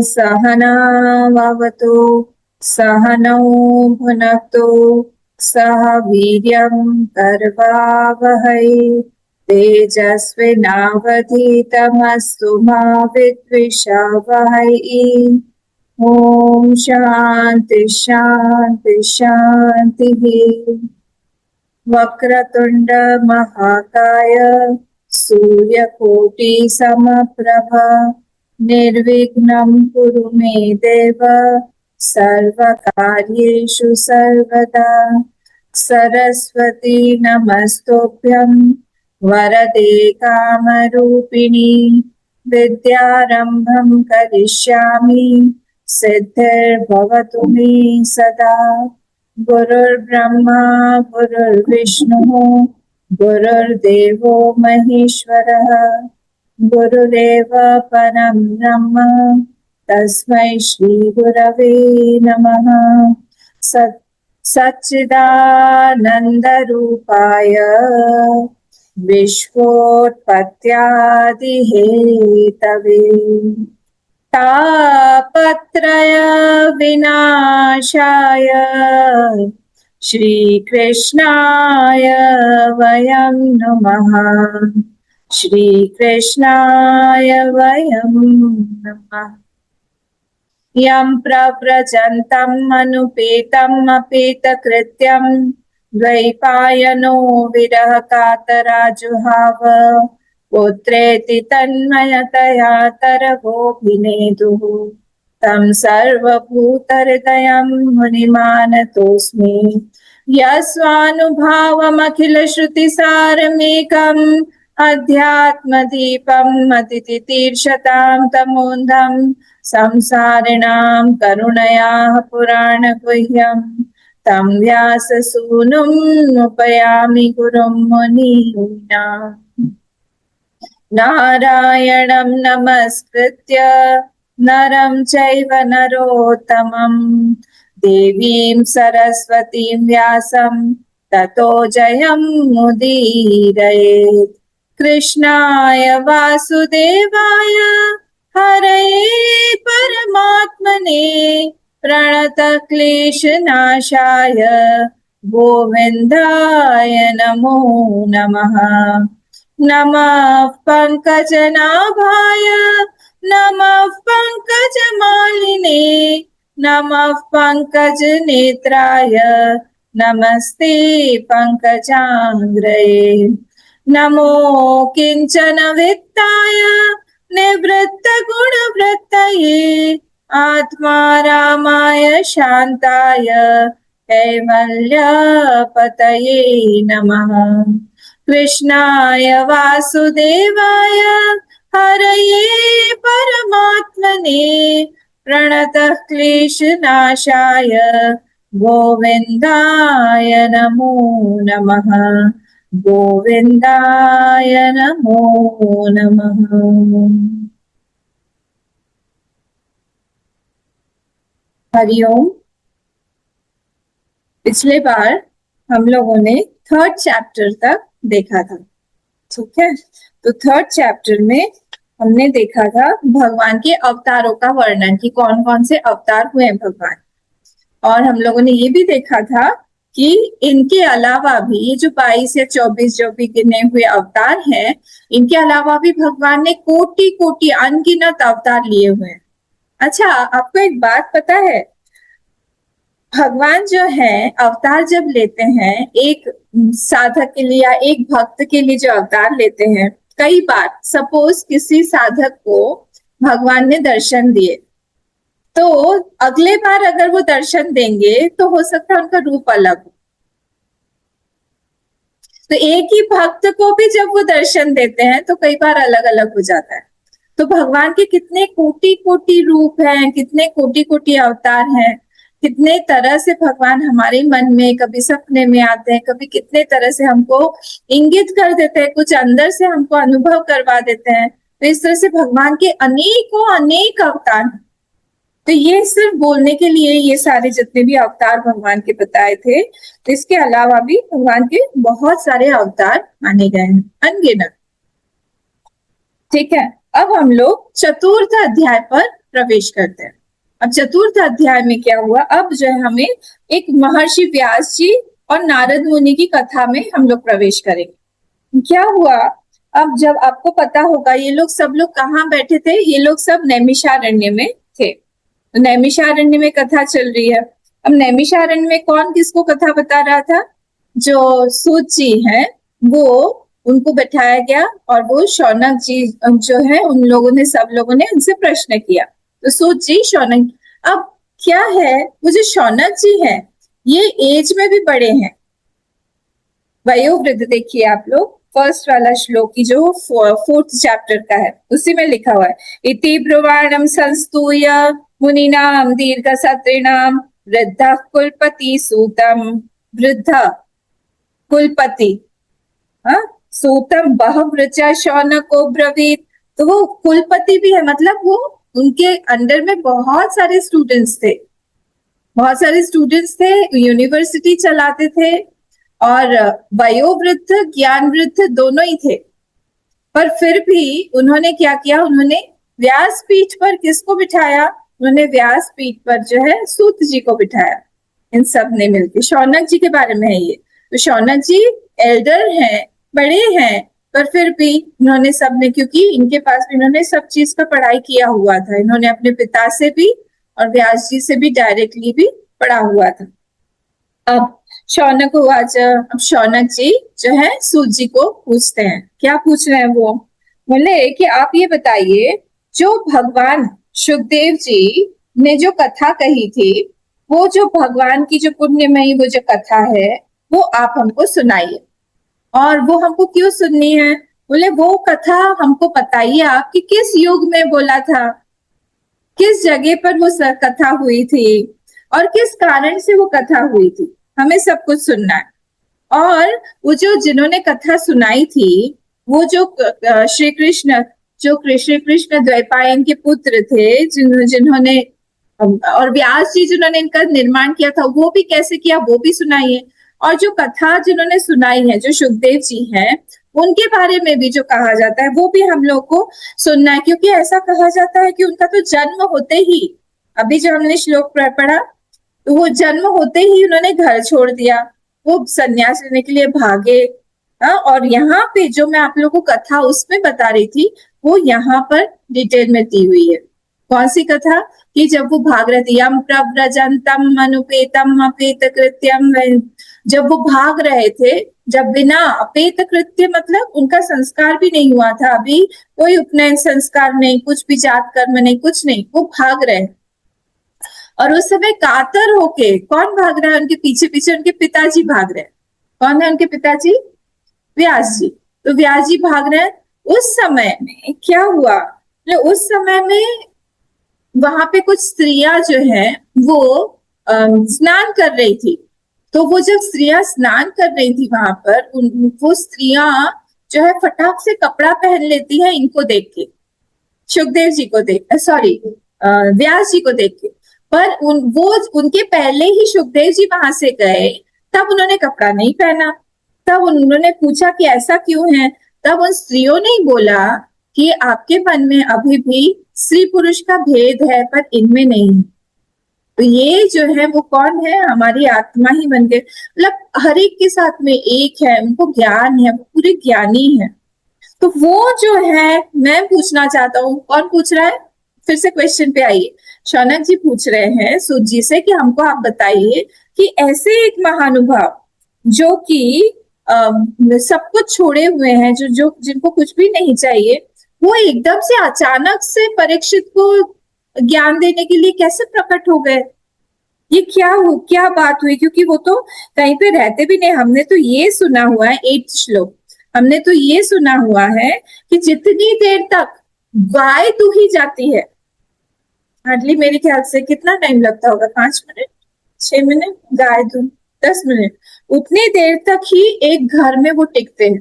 सहनावतु सहनौ भुनक्तु सह वीर्यं करवावहै तेजस्विनावधीतमस्तु मा विद्विषावहै। ओम शांति शांति शांतिः। वक्रतुंड महाकाय सूर्यकोटि समप्रभ निर्विघ्नं कुरु मे देव सर्वकार्येषु सर्वदा। सरस्वती नमस्तुभ्यं वरदे कामरूपिणी विद्यारंभं करिष्यामि सिद्धिर्भवतु मे सदा। गुरुर्ब्रह्मा गुरुर्विष्णुः गुरुर्देवो महेश्वरः गुरुरेव परं ब्रह्म तस्मै श्री गुरवे नमः। सच्चिदानन्दरूपाय विश्वोत्पत्त्यादिहेतवे तापत्रय विनाशाय श्रीकृष्णाय वयं नुमः। श्रीकृष्णाय वयं नमः। यं प्रव्रजन्तम् अनुपेतम् अपेतकृत्यं द्वैपायनो विरह कातराजुहाव पुत्रेति तन्मयतया तरवोऽभिनेदुः तं सर्वभूतहृदयं मुनिमानतोऽस्मि। यस्वानुभावमखिलश्रुतिसारमेकम् अध्यात्मदीपम् अतिथितीर्षतां तमोन्धं संसारिणां करुणयाः पुराणगुह्यं तं व्याससूनुं उपयामि गुरुं मुनीनाम्। नारायणं नमस्कृत्य नरं चैव नरोत्तमं देवीं सरस्वतीं व्यासं ततो जयं मुदीरयेत्। कृष्णाय वासुदेवाय हरये परमात्मने प्रणतक्लेशनाशाय गोविन्दाय नमो नमः। नमः पंकजनाभाय नमः पंकजमालिने नमः पंकजनेत्राय नमस्ते पंकजांग्रये। नमो किंचन वित्ताय निवृत्तगुणवृत्तये आत्मारामाय शान्ताय कैवल्यपतये नमः। कृष्णाय वासुदेवाय हरये परमात्मने प्रणतः क्लेशनाशाय गोविन्दाय नमो नमः। गोविन्दाय नमो नमः। हरिओम। पिछले बार हम लोगों ने 3rd चैप्टर तक देखा था, ठीक है। तो 3rd चैप्टर में हमने देखा था भगवान के अवतारों का वर्णन कि कौन कौन से अवतार हुए भगवान, और हम लोगों ने ये भी देखा था कि इनके अलावा भी ये जो 22 या 24 जो भी गिने हुए अवतार हैं, इनके अलावा भी भगवान ने कोटि कोटि अनगिनत अवतार लिए हुए हैं। अच्छा, आपको एक बात पता है, भगवान जो है अवतार जब लेते हैं एक साधक के लिए या एक भक्त के लिए जो अवतार लेते हैं, कई बार सपोज किसी साधक को भगवान ने दर्शन दिए, तो अगले बार अगर वो दर्शन देंगे तो हो सकता है उनका रूप अलग हो। तो एक ही भक्त को भी जब वो दर्शन देते हैं तो कई बार अलग अलग हो जाता है। तो भगवान के कितने कोटि कोटि रूप हैं, कितने कोटि कोटि अवतार हैं, कितने तरह से भगवान हमारे मन में, कभी सपने में आते हैं, कभी कितने तरह से हमको इंगित कर देते हैं, कुछ अंदर से हमको अनुभव करवा देते हैं। तो इस तरह से भगवान के अनेकों अनेक अवतार हैं। तो ये सिर्फ बोलने के लिए ये सारे जितने भी अवतार भगवान के बताए थे, तो इसके अलावा भी भगवान के बहुत सारे अवतार माने गए हैं, अनगिनत। ठीक है, अब हम लोग 4th अध्याय पर प्रवेश करते हैं। अब चतुर्थ अध्याय में क्या हुआ, अब जो है हमें एक महर्षि व्यास जी और नारद मुनि की कथा में हम लोग प्रवेश करेंगे। क्या हुआ, अब जब आपको पता होगा ये लोग सब लोग कहाँ बैठे थे, ये लोग सब नैमिषारण्य में थे। तो नैमिषारण्य में कथा चल रही है। अब नैमिषारण्य में कौन किसको कथा बता रहा था, जो सूत जी हैं वो, उनको बैठाया गया और वो शौनक जी जो है उन लोगों ने, सब लोगों ने उनसे प्रश्न किया। तो सूत जी शौनक, अब क्या है, वो जो शौनक जी हैं ये एज में भी बड़े हैं, वयोवृद्ध। देखिए आप लोग फर्स्ट वाला श्लोक की जो फोर्थ चैप्टर का है उसी में लिखा हुआ है, इति ब्रुवाणम संस्तूय मुनिनाम दीर्घ सत्रिणाम वृद्ध कुलपति सूतम, वृद्ध कुलपति सूतम बहुवृचा शौनको ब्रवीत। तो वो कुलपति भी है, मतलब वो उनके अंडर में बहुत सारे स्टूडेंट्स थे, बहुत सारे स्टूडेंट्स थे, यूनिवर्सिटी चलाते थे और वयोवृद्ध ज्ञान वृद्ध दोनों ही थे। पर फिर भी उन्होंने क्या किया, उन्होंने व्यासपीठ पर किसको बिठाया, उन्होंने व्यासपीठ पर जो है सूत जी को बिठाया। इन सब ने मिलकर, शौनक जी के बारे में है ये। तो शौनक जी एल्डर हैं, बड़े हैं, पर फिर भी इन्होंने सबने, क्योंकि इनके पास भी इन्होंने सब चीज का पढ़ाई किया हुआ था, इन्होंने अपने पिता से भी और व्यास जी से भी डायरेक्टली भी पढ़ा हुआ था। अब शौनक उवाच, अब शौनक जी जो है सूत जी को पूछते हैं, क्या पूछ रहे हैं वो, बोले कि आप ये बताइए, जो भगवान सुखदेव जी ने जो कथा कही थी, वो जो भगवान की जो पुण्यमयी वो जो कथा है वो आप हमको सुनाइए। और वो हमको क्यों सुननी है, बोले वो कथा हमको बताइए आप कि किस युग में बोला था, किस जगह पर वो कथा हुई थी और किस कारण से वो कथा हुई थी, हमें सब कुछ सुनना है। और वो जो जिन्होंने कथा सुनाई थी, वो जो श्री कृष्ण, जो श्री कृष्ण द्वैपायन के पुत्र थे, जिन्होंने और व्यास जी जिन्होंने इनका निर्माण किया था, वो भी कैसे किया वो भी सुनाइए। और जो कथा जिन्होंने सुनाई है, जो सुखदेव जी हैं, उनके बारे में भी जो कहा जाता है वो भी हम लोग को सुनना है। क्योंकि ऐसा कहा जाता है कि उनका तो जन्म होते ही, अभी जो हमने श्लोक पढ़ा, तो वो जन्म होते ही उन्होंने घर छोड़ दिया, वो संन्यास लेने के लिए भागे। और यहाँ पे जो मैं आप लोगों को कथा उसमें बता रही थी, वो यहाँ पर डिटेल में दी हुई है। कौन सी कथा, कि जब वो भाग रहे थे, यम प्रव्रजंतम अनुपेतम अपेत कृत्यम, जब वो भाग रहे थे, जब बिना अपेत कृत्य मतलब उनका संस्कार भी नहीं हुआ था, अभी कोई उपनयन संस्कार नहीं, कुछ भी जात कर्म नहीं, कुछ नहीं, वो भाग रहे। और उस समय कातर होके कौन भाग रहा है उनके पीछे पीछे, उनके पिताजी भाग रहे हैं। कौन है उनके पिताजी, व्यास जी। तो व्यास जी भाग रहे हैं। उस समय में क्या हुआ, उस समय में वहां पे कुछ स्त्रियां जो है वो स्नान कर रही थी। तो वो जब स्त्रियां स्नान कर रही थी वहां पर, वो स्त्रियां जो है फटाक से कपड़ा पहन लेती है इनको देख के, सुखदेव जी को देख, सॉरी व्यास जी को देख के। पर वो उनके पहले ही सुखदेव जी वहां से गए, तब उन्होंने कपड़ा नहीं पहना। तब उन्होंने पूछा कि ऐसा क्यों है, तब उन स्त्रियों ने बोला कि आपके मन में अभी भी स्त्री पुरुष का भेद है, पर इनमें नहीं। तो ये जो है वो कौन है, हमारी आत्मा ही बन गए, मतलब हर एक के साथ में एक है, उनको ज्ञान है, वो पूरे ज्ञानी है। तो वो जो है, मैं पूछना चाहता हूँ, कौन पूछ रहा है, फिर से क्वेश्चन पे आइए। शौनक जी पूछ रहे हैं सूत जी से कि हमको आप बताइए कि ऐसे एक महानुभाव जो कि सब कुछ छोड़े हुए हैं, जो जिनको कुछ भी नहीं चाहिए, वो एकदम से अचानक से परीक्षित को ज्ञान देने के लिए कैसे प्रकट हो गए, ये क्या बात हुई, क्योंकि वो तो कहीं पे रहते भी नहीं। हमने तो ये सुना हुआ है 8th श्लोक, हमने तो ये सुना हुआ है कि जितनी देर तक गाय दूही जाती है, हार्डली मेरे ख्याल से कितना टाइम लगता होगा, 5 मिनट 6 मिनट, गाय दूध 10 मिनट, उतनी देर तक ही एक घर में वो टिकते हैं,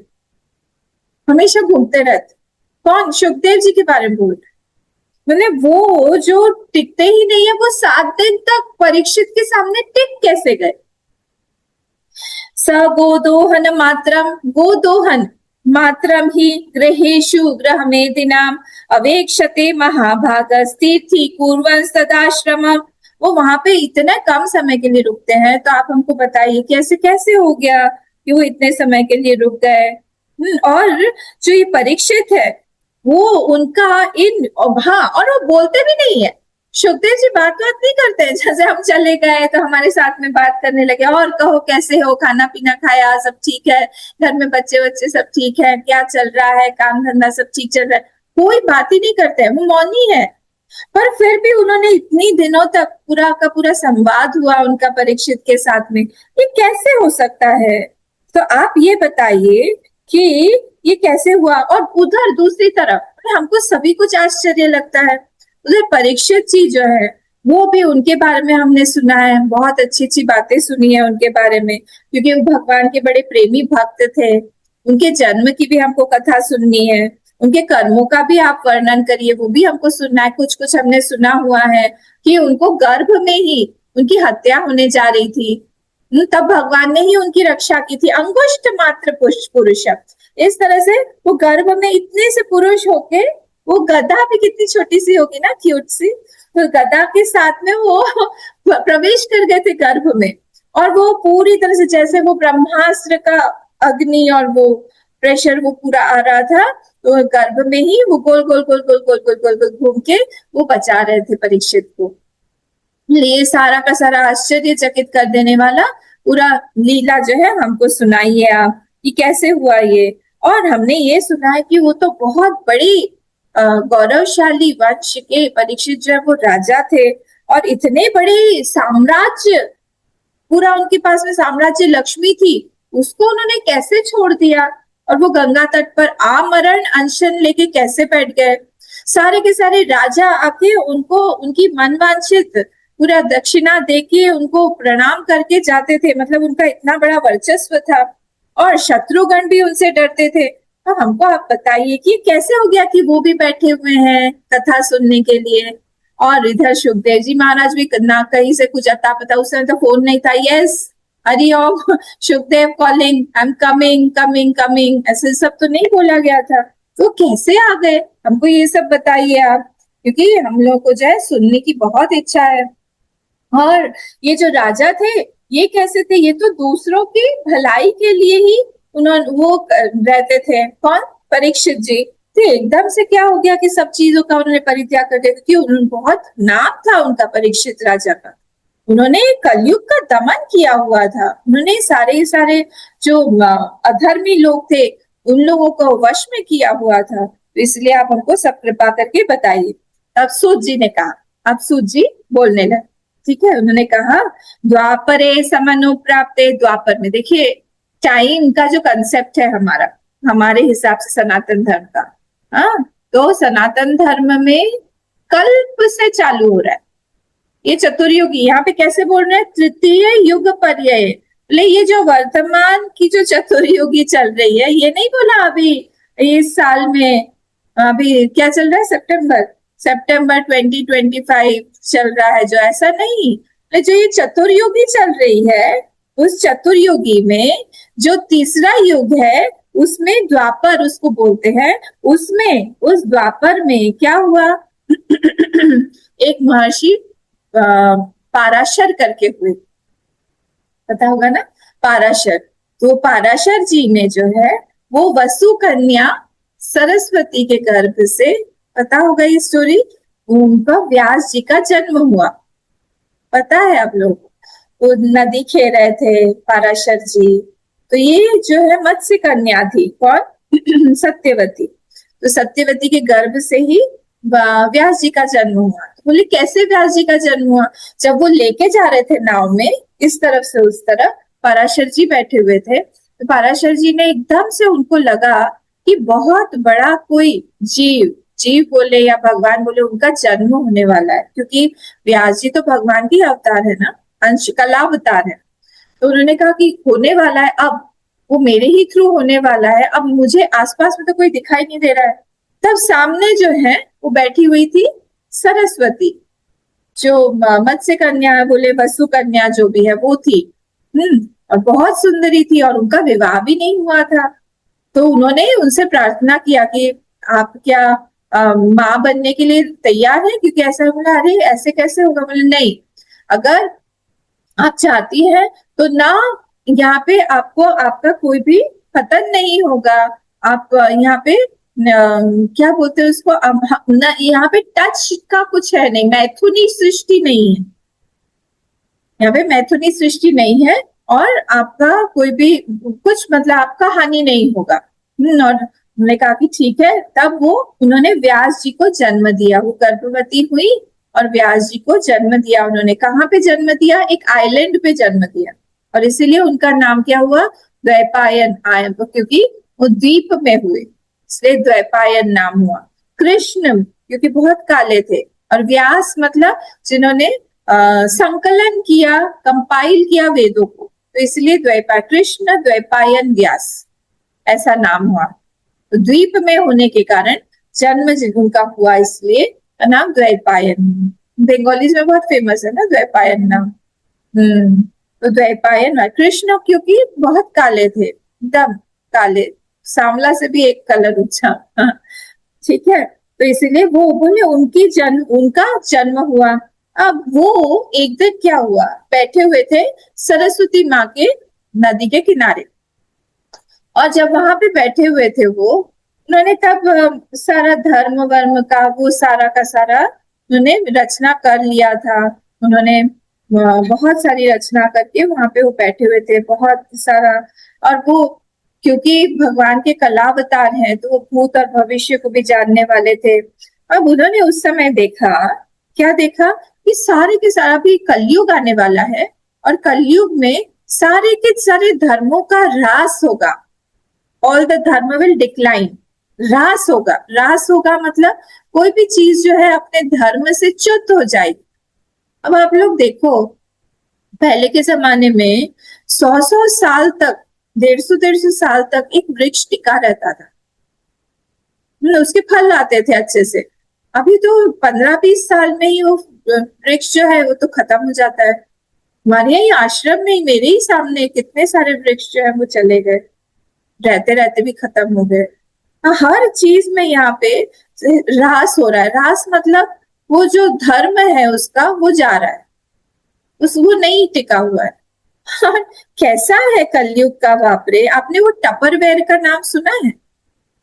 हमेशा घूमते रहते। कौन, सुखदेव जी के बारे में बोल रहे, मतलब वो जो टिकते ही नहीं है, वो 7 दिन तक परीक्षित के सामने टिक कैसे गए। स गोदोहन मात्रम, गोदोहन मात्रम ही गृहेषु गृहमेदिनाम अवेक्षते महाभागस्तीर्थी कुर्वन् तदाश्रमम्। वो वहां पे इतना कम समय के लिए रुकते हैं, तो आप हमको बताइए कैसे कैसे हो गया कि वो इतने समय के लिए रुक गए। और जो ये परीक्षित है वो उनका इन, हाँ, और वो बोलते भी नहीं है। सुखदेव जी बात नहीं करते हैं, जैसे हम चले गए तो हमारे साथ में बात करने लगे, और कहो कैसे हो, खाना पीना खाया, सब ठीक है, घर में बच्चे बच्चे सब ठीक है, क्या चल रहा है, काम धंधा सब ठीक चल रहा है, कोई बात ही नहीं करते हैं, वो मौनी है। पर फिर भी उन्होंने इतनी दिनों तक पूरा का पूरा संवाद हुआ उनका परीक्षित के साथ में, ये कैसे हो सकता है? तो आप ये बताइए कि ये कैसे हुआ। और उधर दूसरी तरफ हमको सभी कुछ आश्चर्य लगता है, उधर परीक्षित जी जो है वो भी, उनके बारे में हमने सुना है, बहुत अच्छी अच्छी बातें सुनी है उनके बारे में, क्योंकि वो भगवान के बड़े प्रेमी भक्त थे। उनके जन्म की भी हमको कथा सुननी है, उनके कर्मों का भी आप वर्णन करिए, वो भी हमको सुनना है। कुछ कुछ हमने सुना हुआ है कि उनको गर्भ में ही उनकी हत्या होने जा रही थी, तब भगवान ने ही उनकी रक्षा की थी। अंगुष्ठ मात्र पुरुष, इस तरह से वो गर्भ में इतने से पुरुष होके, वो गधा भी कितनी छोटी सी होगी ना, क्यूट सी, तो गधा के साथ में वो प्रवेश कर गए थे गर्भ में, और वो पूरी तरह से जैसे वो ब्रह्मास्त्र का अग्नि और वो प्रेशर वो पूरा आ रहा था, तो गर्भ में ही वो गोल गोल गोल गोल गोल गोल गोल गोल घूम के वो बचा रहे थे परीक्षित को। ये सारा का सारा आश्चर्यचकित कर देने वाला पूरा लीला जो है हमको सुनाइए आप कि कैसे हुआ ये। और हमने ये सुना है कि वो तो बहुत बड़ी गौरवशाली वंश के परीक्षित जो है वो राजा थे, और इतने बड़े साम्राज्य, पूरा उनके पास में साम्राज्य लक्ष्मी थी, उसको उन्होंने कैसे छोड़ दिया, और वो गंगा तट पर आमरण अनशन लेके कैसे बैठ गए। सारे के सारे राजा आके उनको उनकी मनवांछित पूरा दक्षिणा देके उनको प्रणाम करके जाते थे, मतलब उनका इतना बड़ा वर्चस्व था, और शत्रुगण भी उनसे डरते थे। तो हमको आप बताइए कि कैसे हो गया कि वो भी बैठे हुए हैं कथा सुनने के लिए, और इधर सुखदेव जी महाराज भी ना कहीं से कुछ अता पता, उस समय तो फोन नहीं था, yes Hariom Sukhdev calling, I am coming coming coming, ऐसे सब तो नहीं बोला गया था। तो कैसे आ गए, हमको ये सब बताइए आप, क्योंकि हम लोग को जो है सुनने की बहुत इच्छा है। और ये जो राजा थे ये कैसे थे, ये तो दूसरों की भलाई के लिए ही उन्होंने वो रहते थे। कौन? परीक्षित जी। तो एकदम से क्या हो गया कि सब चीजों का उन्होंने परित्याग कर दिया, क्योंकि उन्होंने बहुत नाम था उनका परीक्षित राजा का, उन्होंने कलयुग का दमन किया हुआ था, उन्होंने सारे सारे जो अधर्मी लोग थे उन लोगों को वश में किया हुआ था। तो इसलिए आप हमको सब कृपा करके बताइए। अब सूत जी ने कहा, अब सूत जी बोलने लगे, ठीक है। उन्होंने कहा द्वापरे समनुप्राप्ते, द्वापर में देखिए टाइम का जो कंसेप्ट है हमारा, हमारे हिसाब से सनातन धर्म का, हाँ, तो सनातन धर्म में कल्प से चालू हो रहा है ये चतुर्युगी। यहाँ पे कैसे बोल रहे हैं? तृतीय युग पर्याय, बोले ये जो वर्तमान की जो चतुर्युगी चल रही है, ये नहीं बोला अभी इस साल में, अभी क्या चल रहा है, सितंबर 2025 चल रहा है जो, ऐसा नहीं, जो ये चतुर्युगी चल रही है, उस चतुर्युगी में जो तीसरा युग है उसमें द्वापर उसको बोलते हैं, उसमें उस द्वापर में क्या हुआ एक महर्षि पाराशर करके हुए, पता होगा ना पाराशर। तो पाराशर जी ने जो है वो वसु कन्या सरस्वती के गर्भ से, पता होगा ये स्टोरी, उनका व्यास जी का जन्म हुआ, पता है आप लोग। वो नदी खेल रहे थे पाराशर जी, तो ये जो है मत्स्य कन्या थी, कौन? सत्यवती। तो सत्यवती के गर्भ से ही व्यास जी का जन्म हुआ। तो बोले कैसे व्यास जी का जन्म हुआ? जब वो लेके जा रहे थे नाव में इस तरफ से उस तरफ, पाराशर जी बैठे हुए थे, तो पाराशर जी ने एकदम से उनको लगा कि बहुत बड़ा कोई जीव बोले या भगवान बोले, उनका जन्म होने वाला है, क्योंकि व्यास जी तो भगवान की अवतार है ना, अंश कला अवतार है। तो उन्होंने कहा कि होने वाला है, अब वो मेरे ही थ्रू होने वाला है, अब मुझे आसपास में तो कोई दिखाई नहीं दे रहा है। तब सामने जो है वो बैठी हुई थी सरस्वती, जो मत्स्य कन्या बोले वसु कन्या जो भी है वो थी, और बहुत सुंदरी थी, और उनका विवाह भी नहीं हुआ था। तो उन्होंने उनसे प्रार्थना किया कि आप क्या माँ बनने के लिए तैयार है, क्योंकि ऐसा बोला, अरे ऐसे कैसे होगा, बोले नहीं, अगर आप चाहती हैं तो ना यहाँ पे आपको आपका कोई भी पतन नहीं होगा, आप यहाँ पे क्या बोलते हैं उसको, यहाँ पे टच का कुछ है नहीं, मैथुनी सृष्टि नहीं है, यहाँ पे मैथुनी सृष्टि नहीं है, और आपका कोई भी कुछ मतलब आपका हानि नहीं होगा। और उन्होंने कहा कि ठीक है। तब वो उन्होंने व्यास जी को जन्म दिया, वो गर्भवती हुई और व्यास जी को जन्म दिया। उन्होंने कहाँ पे जन्म दिया? एक आइलैंड पे जन्म दिया, और इसीलिए उनका नाम क्या हुआ? द्वैपायन आयन, क्योंकि वो द्वीप में हुए, इसलिए द्वैपायन नाम हुआ। कृष्ण क्योंकि बहुत काले थे, और व्यास मतलब जिन्होंने संकलन किया, कंपाइल किया वेदों को, तो इसलिए द्वैपायन, कृष्ण द्वैपायन व्यास ऐसा नाम हुआ। तो द्वीप में होने के कारण जन्म उनका हुआ, इसलिए नाम द्वैपायन। बंगालीज में बहुत फेमस है ना द्वैपायन नाम। तो द्वैपायन, कृष्ण क्योंकि बहुत काले थे, एकदम काले, सांवला से भी एक कलर ऊंचा। ठीक है, तो इसीलिए वो बोले उनका जन्म हुआ। अब वो एक दिन क्या हुआ, बैठे हुए थे सरस्वती माँ के नदी के किनारे, और जब वहां पे बैठे हुए थे वो, उन्होंने तब सारा धर्म वर्म का वो सारा का सारा उन्होंने रचना कर लिया था। उन्होंने बहुत सारी रचना करके वहां पे वो बैठे हुए थे, बहुत सारा। और वो क्योंकि भगवान के कलावतार हैं, तो वो भूत और भविष्य को भी जानने वाले थे। अब उन्होंने उस समय देखा, क्या देखा कि सारे के सारा भी कलयुग आने वाला है, और कलयुग में सारे के सारे धर्मों का ह्रास होगा। ऑल द धर्म विल डिक्लाइन, ह्रास होगा। ह्रास होगा मतलब कोई भी चीज जो है अपने धर्म से च्युत हो जाएगी। अब आप लोग देखो, पहले के जमाने में 100 साल तक, 150 साल तक एक वृक्ष टिका रहता था, उसके फल आते थे अच्छे से। अभी तो 15-20 साल में ही वो वृक्ष जो है वो तो खत्म हो जाता है। हमारे यहाँ आश्रम में मेरे ही सामने कितने सारे वृक्ष जो है वो चले गए, रहते रहते भी खत्म हो गए। हर चीज में यहाँ पे ह्रास हो रहा है। ह्रास मतलब वो जो धर्म है उसका वो जा रहा है, वो नहीं टिका हुआ है। कैसा है कलयुग का, बापरे। आपने वो टपरवेयर का नाम सुना है?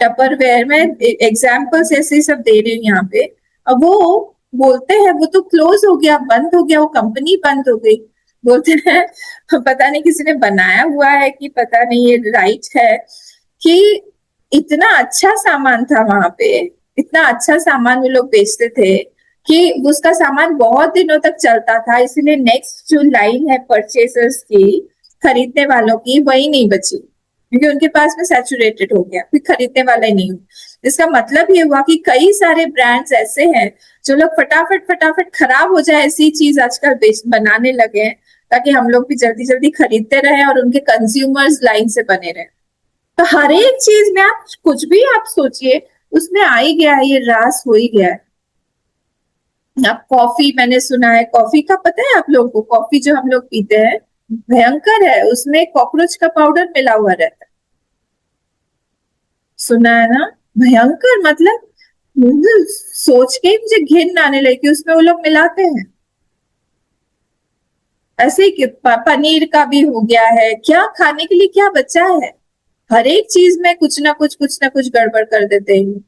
टपरवेयर में एग्जाम्पल्स ऐसे सब दे रही हूँ यहाँ पे। अब वो बोलते हैं वो तो क्लोज हो गया, बंद हो गया, वो कंपनी बंद हो गई। बोलते हैं पता नहीं किसी ने बनाया हुआ है कि पता नहीं ये राइट है, कि इतना अच्छा सामान था वहां पे, इतना अच्छा सामान वो लोग बेचते थे कि उसका सामान बहुत दिनों तक चलता था। इसीलिए नेक्स्ट जो लाइन है परचेसर्स की, खरीदने वालों की, वही नहीं बची, क्योंकि उनके पास में सैचुरेटेड हो गया, फिर खरीदने वाला ही नहीं हुआ। इसका मतलब ये हुआ कि कई सारे ब्रांड्स ऐसे हैं जो लोग फटाफट फटाफट खराब हो जाए ऐसी चीज आजकल बनाने लगे हैं, ताकि हम लोग भी जल्दी जल्दी खरीदते रहे और उनके कंज्यूमर्स लाइन से बने रहे। तो हर एक चीज में आप कुछ भी आप सोचिए, उसमें आ ही गया है, ये रास हो ही गया है। अब कॉफी मैंने सुना है, कॉफी का पता है आप लोगों को? कॉफी जो हम लोग पीते हैं भयंकर है, उसमें कॉकरोच का पाउडर मिला हुआ रहता है। सुना है ना? भयंकर मतलब सोच के ही मुझे घिन आने लगी, उसमें वो लोग मिलाते हैं। ऐसे ही पनीर का भी हो गया है, क्या खाने के लिए क्या बचा है? हर एक चीज में कुछ ना कुछ गड़बड़ कर देते हैं।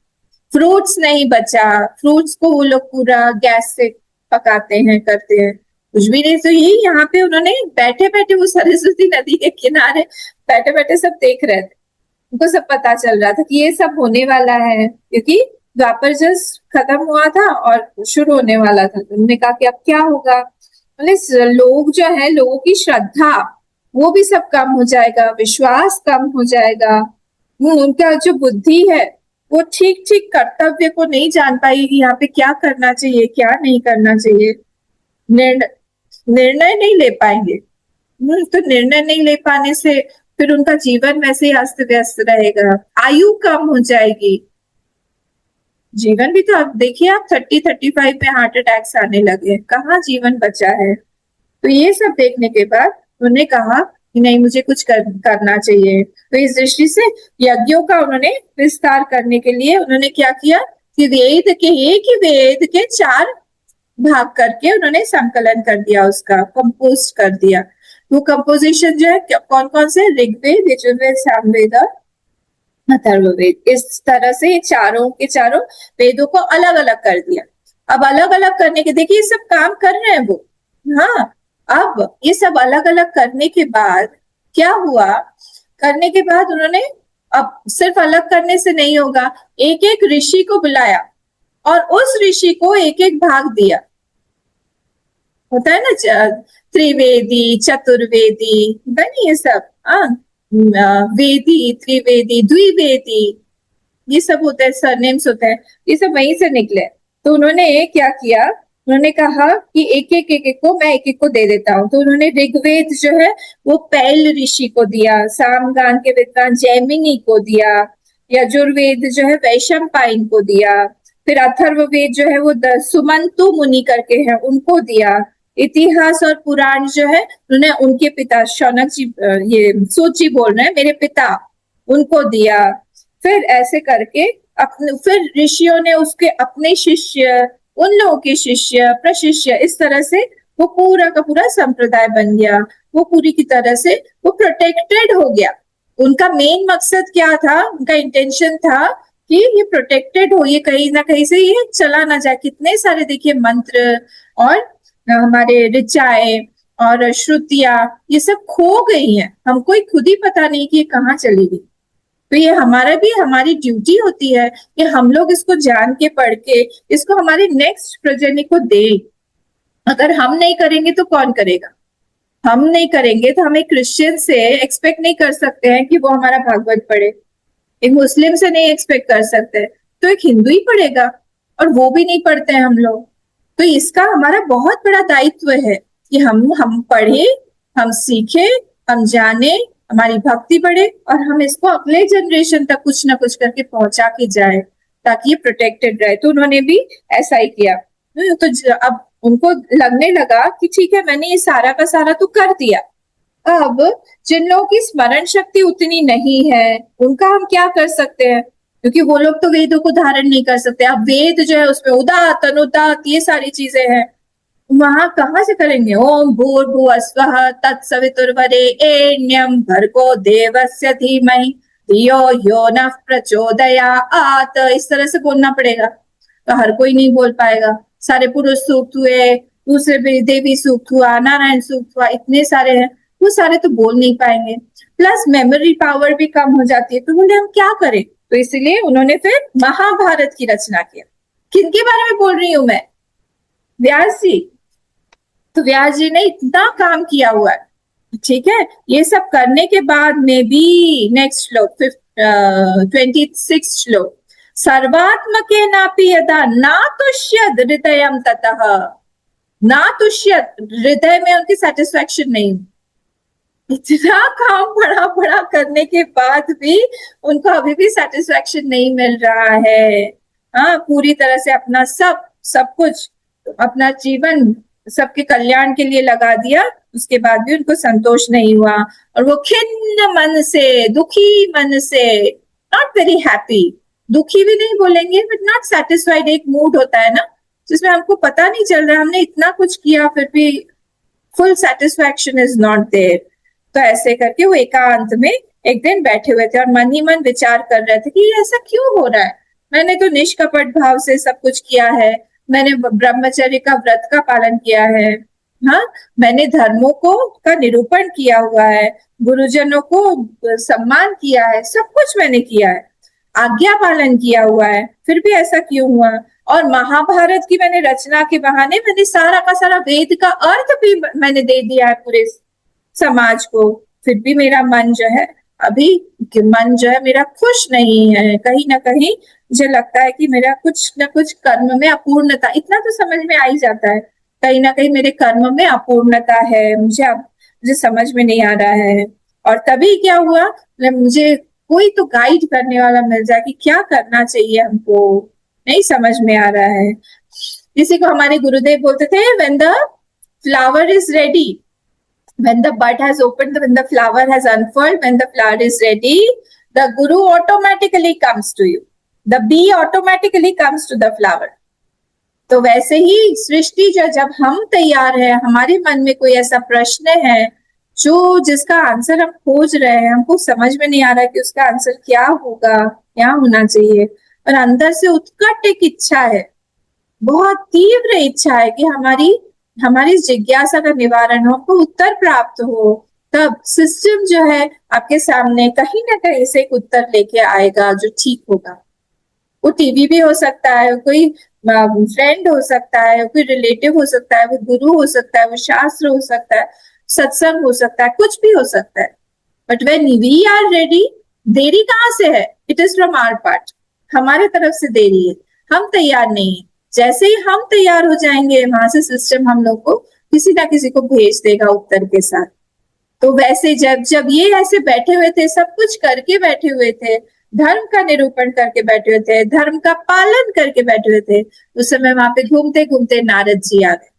फ्रूट्स नहीं बचा, फ्रूट्स को वो लोग पूरा गैस से पकाते हैं, करते हैं, कुछ भी नहीं। तो यही यहाँ पे उन्होंने बैठे बैठे वो सरस्वती नदी के किनारे बैठे बैठे सब देख रहे थे। उनको सब पता चल रहा था कि ये सब होने वाला है, क्योंकि द्वापर जस्ट खत्म हुआ था और शुरू होने वाला था। तो उन्होंने कहा कि अब क्या होगा, बोले लोग जो है, लोगों की श्रद्धा वो भी सब कम हो जाएगा, विश्वास कम हो जाएगा। उनका जो बुद्धि है वो ठीक ठीक कर्तव्य को नहीं जान पाएगी, यहाँ पे क्या करना चाहिए क्या नहीं करना चाहिए, निर्णय नहीं ले पाएंगे। तो निर्णय नहीं ले पाने से फिर उनका जीवन वैसे ही अस्त व्यस्त रहेगा, आयु कम हो जाएगी। जीवन भी तो आप देखिए, आप 30-35 में हार्ट अटैक्स आने लगे, कहाँ जीवन बचा है। तो ये सब देखने के बाद उन्होंने कहा कि नहीं मुझे कुछ करना चाहिए। तो इस दृष्टि से यज्ञों का उन्होंने विस्तार करने के लिए उन्होंने क्या किया कि वेद के एक ही वेद के 4 भाग करके उन्होंने संकलन कर दिया, उसका कंपोज कर दिया। वो कंपोजिशन जो है कौन कौन से, ऋग्वेद, यजुर्वेद, सामवेद और अथर्ववेद, इस तरह से ये चारों के चारों वेदों को अलग अलग कर दिया। अब अलग अलग करने के, देखिए ये सब काम कर रहे हैं वो, हाँ। अब ये सब अलग अलग करने के बाद क्या हुआ, करने के बाद उन्होंने, अब सिर्फ अलग करने से नहीं होगा, एक एक ऋषि को बुलाया और उस ऋषि को एक एक भाग दिया। होता है ना त्रिवेदी, चतुर्वेदी, होता है ना ये सब, वेदी, त्रिवेदी, द्विवेदी, ये सब होता है, सरनेम्स होता है, ये सब वहीं से निकले। तो उन्होंने क्या किया, उन्होंने कहा कि एक एक को मैं एक एक को दे देता हूँ। तो उन्होंने ऋग्वेद जो है वो पैल ऋषि को दिया, सामगान के विद्वान जैमिनी को दिया, यजुर्वेद जो है वैशंपायन को दिया, फिर अथर्ववेद जो है वो सुमंतु मुनि करके हैं उनको दिया, इतिहास और पुराण जो है उन्होंने उनके पिता शौनक जी, ये सूत जी बोल रहे हैं मेरे पिता, उनको दिया। फिर ऐसे करके अपने, फिर ऋषियों ने उसके अपने शिष्य, उन लोगों के शिष्य, प्रशिष्य, इस तरह से वो पूरा का पूरा संप्रदाय बन गया। वो पूरी की तरह से वो प्रोटेक्टेड हो गया। उनका मेन मकसद क्या था, उनका इंटेंशन था कि ये प्रोटेक्टेड हो, ये कहीं ना कहीं से ये चला ना जाए। कितने सारे देखिए मंत्र और हमारे ऋचाएं और श्रुतियां ये सब खो गई हैं, हमको ही खुद ही पता नहीं कि ये कहाँ चली गई। तो ये हमारा भी, हमारी ड्यूटी होती है कि हम लोग इसको जान के, पढ़ के, इसको हमारे नेक्स्ट प्रजन्म को दे। अगर हम नहीं करेंगे तो कौन करेगा, हम नहीं करेंगे तो हम एक क्रिश्चियन से एक्सपेक्ट नहीं कर सकते हैं कि वो हमारा भागवत पढ़े, एक मुस्लिम से नहीं एक्सपेक्ट कर सकते, तो एक हिंदू ही पढ़ेगा, और वो भी नहीं पढ़ते हैं हम लोग। तो इसका हमारा बहुत बड़ा दायित्व है कि हम पढ़े, हम सीखे, हम जाने, हमारी भक्ति बढ़े, और हम इसको अगले जनरेशन तक कुछ ना कुछ करके पहुंचा के जाए, ताकि ये प्रोटेक्टेड रहे। तो उन्होंने भी ऐसा ही किया। तो अब उनको लगने लगा कि ठीक है, मैंने ये सारा का सारा तो कर दिया, अब जिन लोगों की स्मरण शक्ति उतनी नहीं है उनका हम क्या कर सकते हैं, क्योंकि वो लोग तो वेदों को धारण नहीं कर सकते। अब वेद जो है उसमें उदात, अनुदात, ये सारी चीजें हैं, वहां कहाँ से करेंगे। ओम भूर्भुवस्वः तत्सवितुर्वरेण्यं भर्गो देवस्य धीमहि धियो यो नः प्रचोदयात्, इस तरह से बोलना पड़ेगा। तो हर कोई नहीं बोल पाएगा। सारे पुरुष सूक्त हुए, दूसरे भी देवी सूक्त हुआ, नारायण सूक्त हुआ, इतने सारे हैं, वो सारे तो बोल नहीं पाएंगे। प्लस मेमोरी पावर भी कम हो जाती है। तो बोले हम क्या करें, तो इसलिए उन्होंने फिर महाभारत की रचना किया। किनके बारे में बोल रही हूं मैं, व्यास जी। तो व्यास जी ने इतना काम किया हुआ है, ठीक है। ये सब करने के बाद में भी नेक्स्ट श्लोक 26 श्लोक, सर्वात्मके नापि यदा नातुष्यद हृदयम ततः, नातुष्यद, हृदय में उनकी सेटिस्फैक्शन नहीं। इतना काम बड़ा बड़ा करने के बाद भी उनको अभी भी सेटिस्फैक्शन नहीं मिल रहा है। हाँ, पूरी तरह से अपना सब कुछ, अपना जीवन सबके कल्याण के लिए लगा दिया, उसके बाद भी उनको संतोष नहीं हुआ, और वो खिन्न मन से, दुखी मन से, नॉट वेरी हैप्पी, दुखी भी नहीं बोलेंगे बट नॉट सेटिस्फाइड, एक मूड होता है ना जिसमें हमको पता नहीं चल रहा, हमने इतना कुछ किया फिर भी full satisfaction is not there. तो ऐसे करके वो एकांत में एक दिन बैठे हुए थे और मन ही मन विचार कर रहे थे कि ऐसा क्यों हो रहा है, मैंने तो निष्कपट भाव से सब कुछ किया है, मैंने ब्रह्मचर्य का व्रत का पालन किया है, हाँ, मैंने धर्मों को का निरूपण किया हुआ है, गुरुजनों को सम्मान किया है, सब कुछ मैंने किया है, आज्ञा पालन किया हुआ है, फिर भी ऐसा क्यों हुआ। और महाभारत की मैंने रचना के बहाने मैंने सारा का सारा वेद का अर्थ भी मैंने दे दिया है पूरे समाज को, फिर भी मेरा मन जो है अभी, मन जो है मेरा खुश नहीं है। कहीं ना कहीं मुझे लगता है कि मेरा कुछ ना कुछ कर्म में अपूर्णता, इतना तो समझ में आ ही जाता है, कहीं ना कहीं मेरे कर्म में अपूर्णता है, मुझे समझ में नहीं आ रहा है। और तभी क्या हुआ, मुझे कोई तो गाइड करने वाला मिल जाए कि क्या करना चाहिए हमको, नहीं समझ में आ रहा है। किसी को हमारे गुरुदेव बोलते थे, when the flower is ready When the bud has opened, when the flower has unfurled, when the flower is ready, the guru automatically comes to you. The bee automatically comes to the flower. तो वैसे ही सृष्टि जब हम तैयार है, हमारे मन में कोई ऐसा प्रश्न है जो जिसका आंसर हम खोज रहे हैं, हमको समझ में नहीं आ रहा कि उसका आंसर क्या होगा, क्या होना चाहिए, और अंदर से उत्कट एक इच्छा है, बहुत तीव्र इच्छा है कि हमारी जिज्ञासा का निवारण हो, हमको उत्तर प्राप्त हो, तब सिस्टम जो है आपके सामने कहीं ना कहीं से एक उत्तर लेके आएगा जो ठीक होगा। वो टीवी भी हो सकता है, कोई फ्रेंड हो सकता है, कोई रिलेटिव हो सकता है, वो गुरु हो सकता है, वो शास्त्र हो सकता है, सत्संग हो सकता है, कुछ भी हो सकता है। But when we are ready, देरी कहाँ से है? It is from our part, हमारे तरफ से देरी है, हम तैयार नहीं है। जैसे ही हम तैयार हो जाएंगे, वहां से सिस्टम हम लोग को किसी ना किसी को भेज देगा उत्तर के साथ। तो वैसे जब ये ऐसे बैठे हुए थे, सब कुछ करके बैठे हुए थे, धर्म का निरूपण करके बैठे हुए थे, धर्म का पालन करके बैठे हुए थे, उस समय वहां पे घूमते घूमते नारद जी आ गए।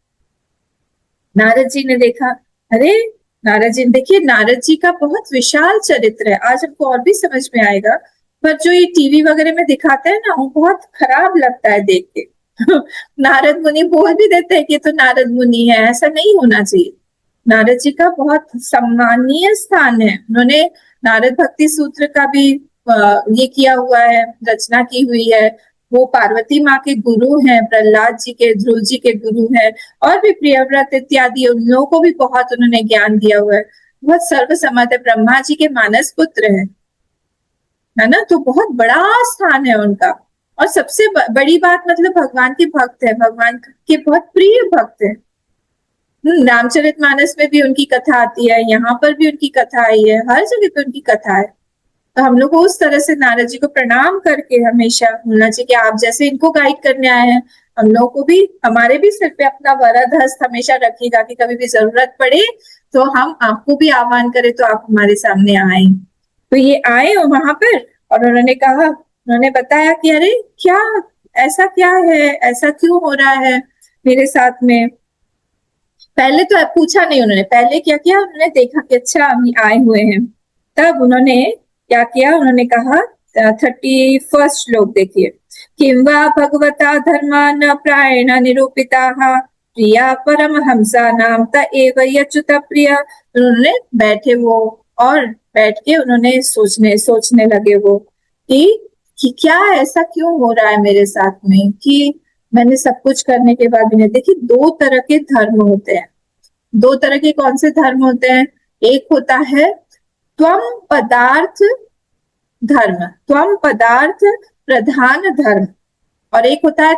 नारद जी ने देखा, अरे नारद जी, देखिए नारद जी का बहुत विशाल चरित्र है, आज हमको और भी समझ में आएगा, पर जो ये टीवी वगैरह में दिखाते हैं ना, वो बहुत खराब लगता है देख के। नारद मुनि बोल भी देते हैं कि तो नारद मुनि है, ऐसा नहीं होना चाहिए। नारद जी का बहुत सम्मानीय स्थान है, उन्होंने नारद भक्ति सूत्र का भी ये किया हुआ है, रचना की हुई है। वो पार्वती माँ के गुरु हैं, प्रहलाद जी के, ध्रुव जी के गुरु हैं, और भी प्रियव्रत इत्यादि, उन लोगों को भी बहुत उन्होंने ज्ञान दिया हुआ है, बहुत सर्वसम्मत है, ब्रह्मा जी के मानस पुत्र है ना, तो बहुत बड़ा स्थान है उनका। और सबसे बड़ी बात, मतलब भगवान के भक्त है, भगवान के बहुत प्रिय भक्त है। रामचरितमानस में भी उनकी कथा आती है, यहाँ पर भी उनकी कथा आई है, हर जगह पे उनकी कथा है। तो हम लोग को उस तरह से नारद जी को प्रणाम करके हमेशा होना चाहिए कि आप जैसे इनको गाइड करने आए हैं, हम लोग को भी, हमारे भी सिर पे अपना वरद हस्त हमेशा रखिएगा कि कभी भी जरूरत पड़े तो हम आपको भी आह्वान करें तो आप हमारे सामने आए। तो ये आए वहां पर, और उन्होंने कहा, उन्होंने बताया कि अरे क्या, ऐसा क्या है, ऐसा क्यों हो रहा है मेरे साथ में। पहले तो पूछा नहीं उन्होंने, पहले क्या किया, उन्होंने देखा कि अच्छा हम आए हुए हैं, तब उन्होंने क्या किया, उन्होंने कहा 31 श्लोक देखिए, किंवा भगवता धर्मान प्रायण निरूपिता प्रिया परम हंसा नाम त एव यच्युत प्रिय। उन्होंने बैठे वो, और बैठ के उन्होंने सोचने लगे वो कि क्या ऐसा क्यों हो रहा है मेरे साथ में, कि मैंने सब कुछ करने के बाद भी नहीं। देखिए, दो तरह के धर्म होते हैं, दो तरह के कौन से धर्म होते हैं? एक होता है त्वम पदार्थ धर्म, त्वम पदार्थ प्रधान धर्म, और एक होता है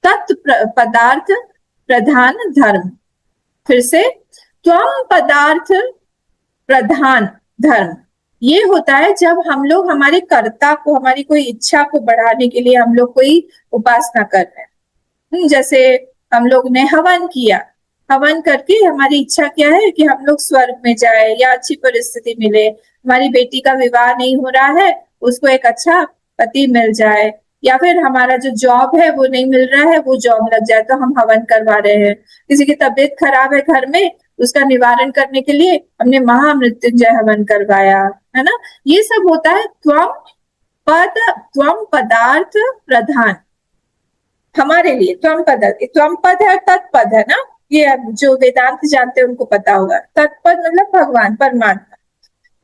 तत् पदार्थ प्रधान धर्म। फिर से, त्वम पदार्थ प्रधान धर्म, ये होता है जब हम लोग हमारे कर्ता को, हमारी कोई इच्छा को बढ़ाने के लिए हम लोग कोई उपासना कर रहे हैं। जैसे हम लोग ने हवन किया, हवन करके हमारी इच्छा क्या है कि हम लोग स्वर्ग में जाए या अच्छी परिस्थिति मिले, हमारी बेटी का विवाह नहीं हो रहा है, उसको एक अच्छा पति मिल जाए, या फिर हमारा जो जॉब है वो नहीं मिल रहा है, वो जॉब लग जाए, तो हम हवन करवा रहे हैं। किसी की तबीयत खराब है घर में, उसका निवारण करने के लिए हमने महामृत्युंजय हवन करवाया, है ना। ये सब होता है त्वम पदार्थ प्रधान, हमारे लिए त्वम पद है, तत्पद है ना, ये जो वेदांत जानते हैं उनको पता होगा। तत्पद मतलब भगवान परमात्मा,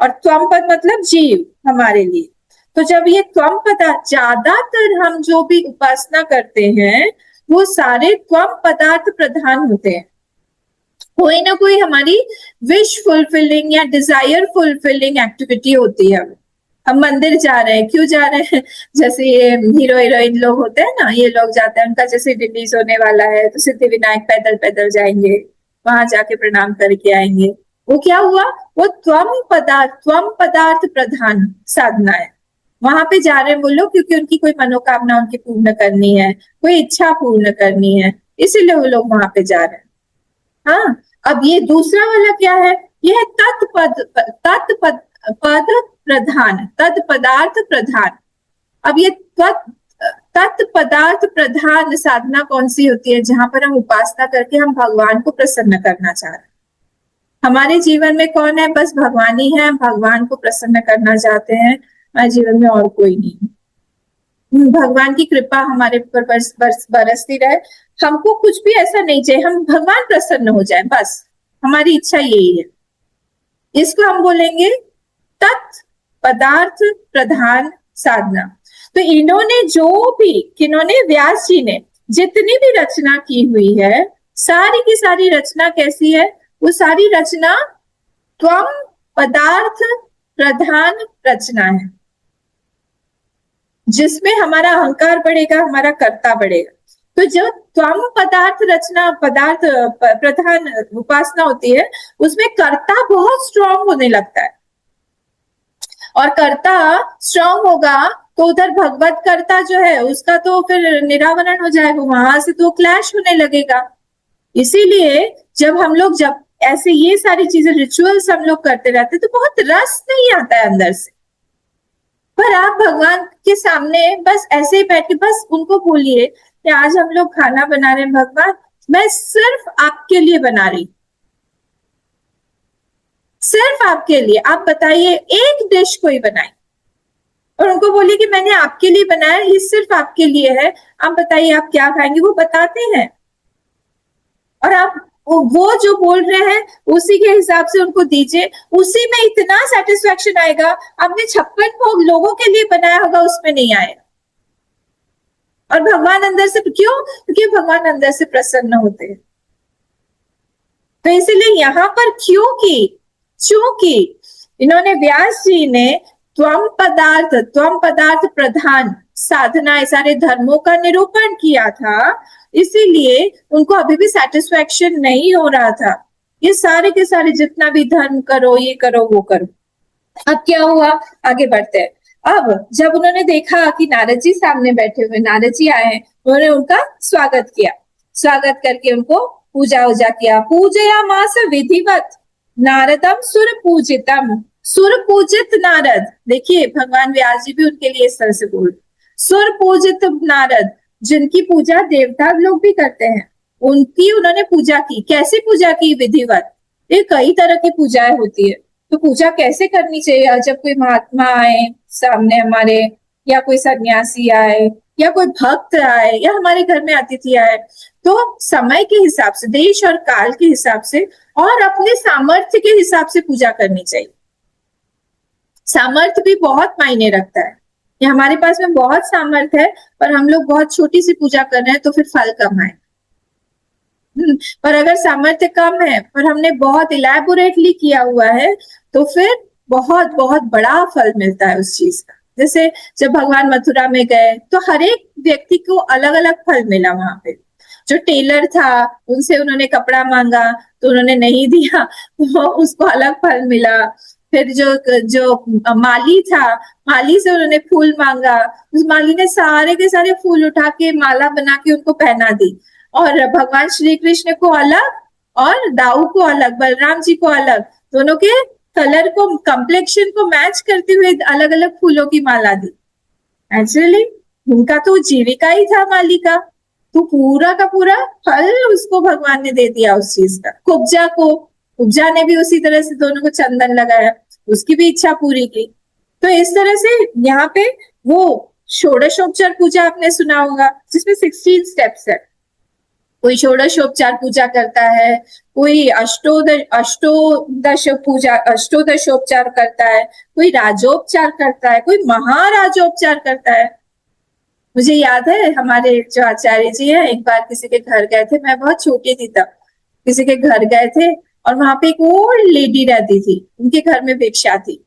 और त्वम पद मतलब जीव, हमारे लिए। तो जब ये त्वम पदार्थ, ज्यादातर हम जो भी उपासना करते हैं वो सारे त्वम पदार्थ प्रधान होते हैं। कोई ना कोई हमारी विश फुलफिलिंग या डिजायर फुलफिलिंग एक्टिविटी होती है। हम मंदिर जा रहे हैं, क्यों जा रहे हैं? जैसे ये हीरो हीरोइन लोग होते हैं ना, ये लोग जाते हैं, उनका जैसे रिलीज होने वाला है तो सिद्धि विनायक पैदल पैदल जाएंगे, वहां जाके प्रणाम करके आएंगे। वो क्या हुआ? वो त्वम पदार्थ प्रधान साधना है। वहां पे जा रहे हैं वो लोग क्योंकि उनकी कोई मनोकामना उनकी पूर्ण करनी है, कोई इच्छा पूर्ण करनी है, इसीलिए वो लोग वहां पे जा रहे हैं। हाँ, अब ये दूसरा वाला क्या है? ये है तत्पद पद प्रधान, तत् पदार्थ प्रधान। अब ये तत्पदार्थ प्रधान साधना कौन सी होती है? जहां पर हम उपासना करके हम भगवान को प्रसन्न करना चाह रहे हैं। हमारे जीवन में कौन है? बस भगवान ही है। भगवान को प्रसन्न करना चाहते हैं, हमारे जीवन में और कोई नहीं। भगवान की कृपा हमारे ऊपर बरसती रहे। हमको कुछ भी ऐसा नहीं चाहिए, हम भगवान प्रसन्न हो जाए, बस हमारी इच्छा यही है। इसको हम बोलेंगे तत् पदार्थ प्रधान साधना। तो इन्होंने जो भी, किन्होंने, व्यास जी ने जितनी भी रचना की हुई है, सारी की सारी रचना कैसी है? वो सारी रचना त्वम पदार्थ प्रधान रचना है, जिसमें हमारा अहंकार बढ़ेगा, हमारा कर्ता बढ़ेगा। तो जो त्वम पदार्थ रचना, पदार्थ प्रधान उपासना होती है, उसमें कर्ता बहुत स्ट्रांग होने लगता है, और कर्ता स्ट्रांग होगा तो उधर भगवत कर्ता जो है उसका तो फिर निरावरण हो जाएगा, वहां से तो क्लैश होने लगेगा। इसीलिए जब ऐसे ये सारी चीजें, रिचुअल्स हम लोग करते रहते तो बहुत रस नहीं आता है अंदर से। पर आप भगवान के सामने बस ऐसे ही बैठ के बस उनको बोलिए कि आज हम लोग खाना बना रहे हैं भगवान, मैं सिर्फ आपके लिए बना रही, सिर्फ आपके लिए। आप बताइए एक डिश कोई बनाए और उनको बोलिए कि मैंने आपके लिए बनाया, ये सिर्फ आपके लिए है, आप बताइए आप क्या खाएंगे। वो बताते हैं, और आप वो जो बोल रहे हैं उसी के हिसाब से उनको दीजिए, उसी में इतना सेटिस्फेक्शन आएगा। आपने 56 भोग लोगों के लिए बनाया होगा, उसमें नहीं आएगा। और भगवान अंदर से क्यों? क्योंकि भगवान अंदर से प्रसन्न होते हैं। तो इसीलिए यहाँ पर क्योंकि इन्होंने, व्यास जी ने त्वम पदार्थ प्रधान साधना, सारे धर्मों का निरूपण किया था, इसीलिए उनको अभी भी सेटिस्फेक्शन नहीं हो रहा था। ये सारे के सारे जितना भी धर्म करो, ये करो, वो करो। अब क्या हुआ? आगे बढ़ते हैं। अब जब उन्होंने देखा कि नारद जी सामने बैठे हुए, नारद जी आए हैं, उन्होंने उनका स्वागत किया। स्वागत करके उनको पूजा उजा किया। पूजया मास विधिवत नारदम सुर पूजितम। सुर पूजित नारद, देखिए भगवान व्यास जी भी उनके लिए इस तरह से बोल, सुर पूजित नारद, जिनकी पूजा देवता लोग भी करते हैं, उनकी उन्होंने पूजा की। कैसे पूजा की? विधिवत। ये कई तरह की पूजाएं होती है, तो पूजा कैसे करनी चाहिए? जब कोई महात्मा आए सामने हमारे, या कोई सन्यासी आए, या कोई भक्त आए, या हमारे घर में अतिथि आए, तो समय के हिसाब से, देश और काल के हिसाब से, और अपने सामर्थ्य के हिसाब से पूजा करनी चाहिए। सामर्थ्य भी बहुत मायने रखता है। ये हमारे पास में बहुत सामर्थ्य है, पर हम लोग बहुत छोटी सी पूजा कर रहे हैं, तो फिर फल कम आए। पर अगर सामर्थ्य कम है, पर हमने बहुत इलैबोरेटली किया हुआ है, तो फिर बहुत बहुत बड़ा फल मिलता है उस चीज का। जैसे जब भगवान मथुरा में गए, तो हर एक व्यक्ति को अलग अलग फल मिला वहां पे। जो टेलर था, उनसे उन्होंने कपड़ा मांगा तो उन्होंने नहीं दिया, तो उसको अलग फल मिला। फिर जो जो माली था, माली से उन्होंने फूल मांगा, उस माली ने सारे के सारे फूल उठा के माला बना के उनको पहना दी। और भगवान श्री कृष्ण को अलग, और दाऊ को अलग, बलराम जी को अलग, दोनों के कलर को, कंप्लेक्शन को मैच करते हुए अलग अलग फूलों की माला दी। नेचुरली उनका तो जीविका ही था माली का, तो पूरा का पूरा फल उसको भगवान ने दे दिया उस चीज का। कुब्जा ने भी उसी तरह से दोनों को चंदन लगाया, उसकी भी इच्छा पूरी की। तो इस तरह से यहाँ पे वो षोडशोपचार पूजा आपने सुना होगा, जिसमें 16 स्टेप्स है। कोई षोडशोपचार पूजा करता है, कोई अष्टोदशोपचार करता है, कोई राजोपचार करता है, कोई महाराजोपचार करता है। मुझे याद है हमारे जो आचार्य जी है, एक बार किसी के घर गए थे, मैं बहुत छोटी थी तब, किसी के घर गए थे, और वहां पे एक ओल्ड लेडी रहती थी, उनके घर में भिक्षा थी।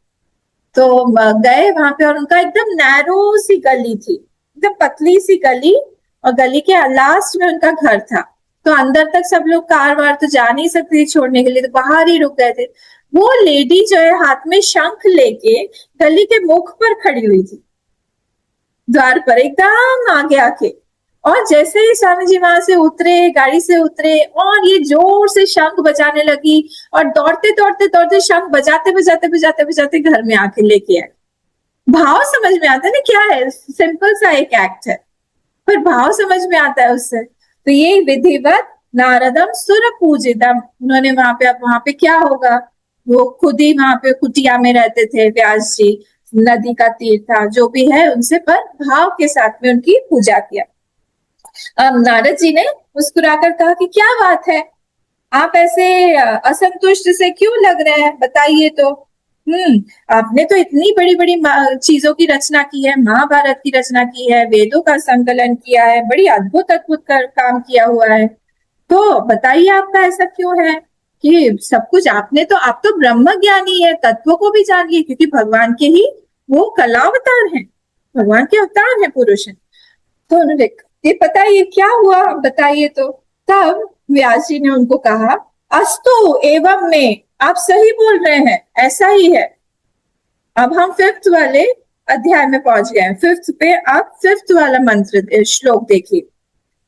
तो गए वहां पे, और उनका एकदम नैरो सी गली थी, एकदम पतली सी गली, और गली के लास्ट में उनका घर था। तो अंदर तक सब लोग कार वार तो जा नहीं सकते छोड़ने के लिए, तो बाहर ही रुक गए थे। वो लेडी जो है हाथ में शंख लेके गली के मुख पर खड़ी हुई थी, द्वार पर एकदम आगे आके। और जैसे ही स्वामी जी वहां से उतरे, गाड़ी से उतरे, और ये जोर से शंख बजाने लगी, और दौड़ते दौड़ते दौड़ते शंख बजाते बजाते बजाते बजाते घर में आके लेके आए। भाव समझ में आता है ना क्या है, सिंपल सा एक एक्ट है, पर भाव समझ में आता है उससे। तो ये विधिवत नारदम सुर पूजितम, उन्होंने वहां पे क्या होगा, वो खुद ही वहां पे कुटिया में रहते थे व्यास जी, नदी का तीर था जो भी है उनसे, पर भाव के साथ में उनकी पूजा किया। अब नारद जी ने मुस्कुराकर कहा कि क्या बात है, आप ऐसे असंतुष्ट से क्यों लग रहे हैं, बताइए तो। आपने तो इतनी बड़ी बड़ी चीजों की रचना की है, महाभारत की रचना की है, वेदों का संकलन किया है, बड़ी अद्भुत अद्भुत काम किया हुआ है, तो बताइए आपका ऐसा क्यों है कि सब कुछ आपने तो, आप तो ब्रह्म ज्ञानी है, तत्व को भी जानिए, क्योंकि भगवान के ही वो कलावतार हैं, भगवान के अवतार हैं, पुरुष हैं। तो उन्होंने ये बताइए क्या हुआ, बताइए तो। तब व्यास जी ने उनको कहा, अस्तु एवं में, आप सही बोल रहे हैं, ऐसा ही है। अब हम 5th वाले अध्याय में पहुंच गए हैं, 5th पे आप 5th वाला मंत्र श्लोक देखिए।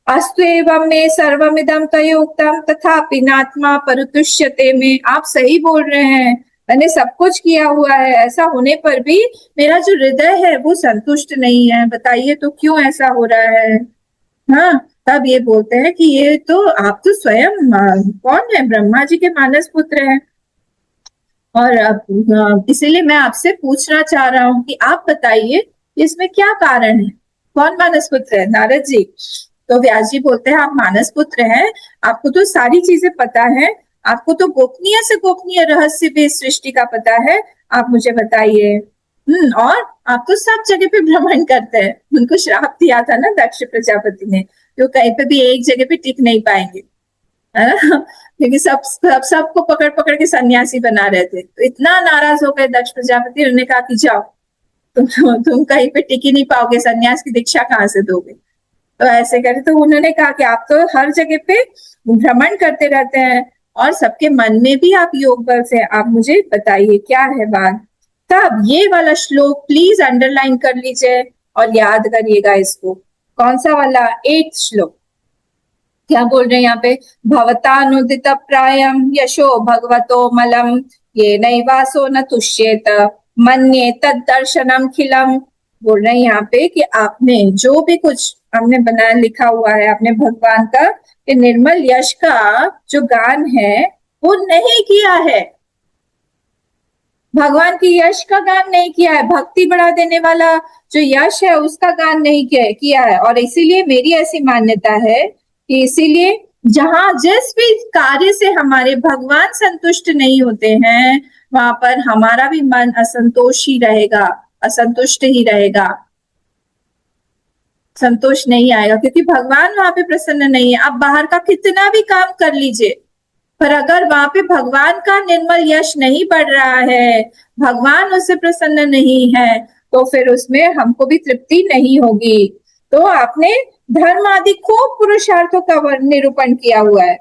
अस्तु एवं में सर्वमिदं तयोक्तम तथापि नात्मा परुतुष्यते में, आप सही बोल रहे हैं, मैंने सब कुछ किया हुआ है, ऐसा होने पर भी मेरा जो हृदय है वो संतुष्ट नहीं है, बताइए तो क्यों ऐसा हो रहा है। हाँ, तब ये बोलते हैं कि ये तो आप तो स्वयं कौन है, ब्रह्मा जी के मानस पुत्र हैं, और इसीलिए मैं आपसे पूछना चाह रहा हूँ कि आप बताइए इसमें क्या कारण है। कौन मानस पुत्र है, नारद जी। तो व्यास जी बोलते हैं, आप मानस पुत्र हैं, आपको तो सारी चीजें पता है, आपको तो गोपनीय से गोपनीय रहस्य भी सृष्टि का पता है, आप मुझे बताइए। और आप तो सब जगह पे भ्रमण करते हैं, उनको श्राप दिया था ना दक्ष प्रजापति ने, जो कहीं पे भी एक जगह पे टिक नहीं पाएंगे, है ना, क्योंकि सबको पकड़ पकड़ के सन्यासी बना रहे थे, तो इतना नाराज हो गए दक्ष प्रजापति, उन्होंने कहा कि जाओ, तुम कहीं पे टिक ही नहीं पाओगे, सन्यास की दीक्षा कहाँ से दोगे। तो ऐसे करे, तो उन्होंने कहा कि आप तो हर जगह पे भ्रमण करते रहते हैं और सबके मन में भी आप योग बल से, आप मुझे बताइए क्या है बात। तब ये वाला श्लोक प्लीज अंडरलाइन कर लीजिए और याद करिएगा इसको। कौन सा वाला, 8th श्लोक। क्या बोल रहे हैं यहाँ पे, भवतानुदित प्रायम यशो भगवतो मलम ये नैवासो न तुष्येत मन्ये तद दर्शनम खिलम। बोल रहे हैं यहाँ पे कि आपने जो भी कुछ हमने बना लिखा हुआ है आपने भगवान का, कि निर्मल यश का जो गान है वो नहीं किया है, भगवान की यश का गान नहीं किया है, भक्ति बढ़ा देने वाला जो यश है उसका गान नहीं किया है। और इसीलिए मेरी ऐसी मान्यता है कि इसीलिए जहां जिस भी कार्य से हमारे भगवान संतुष्ट नहीं होते हैं, वहां पर हमारा भी मन असंतोष ही रहेगा, असंतुष्ट ही रहेगा, संतोष नहीं आएगा, क्योंकि भगवान वहां पे प्रसन्न नहीं है। आप बाहर का कितना भी काम कर लीजिए, पर अगर वहां पे भगवान का निर्मल यश नहीं बढ़ रहा है, भगवान उससे प्रसन्न नहीं है, तो फिर उसमें हमको भी तृप्ति नहीं होगी। तो आपने धर्म आदि खूब पुरुषार्थों का निरूपण किया हुआ है,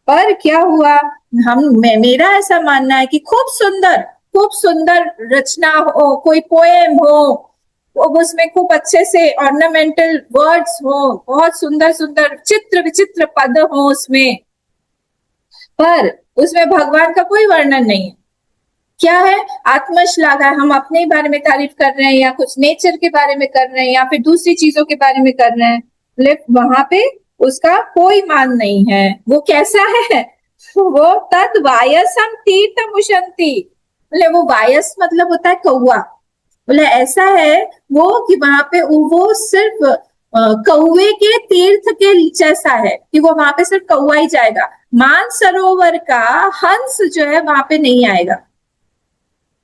पर क्या हुआ, मेरा ऐसा मानना है कि खूब सुंदर रचना हो, कोई पोएम हो, उसमें खूब अच्छे से ऑर्नामेंटल वर्ड्स हो, बहुत सुंदर सुंदर चित्र विचित्र पद हो उसमें, पर उसमें भगवान का कोई वर्णन नहीं है। क्या है, आत्मश्लाघा, हम अपने बारे में तारीफ कर रहे हैं या कुछ नेचर के बारे में कर रहे हैं या फिर दूसरी चीजों के बारे में कर रहे हैं, लेकिन वहां पे उसका कोई मान नहीं है। वो कैसा है, वो तद वायसम तीर्थ मुशंती, बोले वो वायस मतलब होता है कौआ, बोले ऐसा है वो कि वहां पे वो सिर्फ कौवे के तीर्थ के जैसा है, कि वो वहां पे सिर्फ कौआ ही जाएगा, मानसरोवर का हंस जो है वहां पे नहीं आएगा।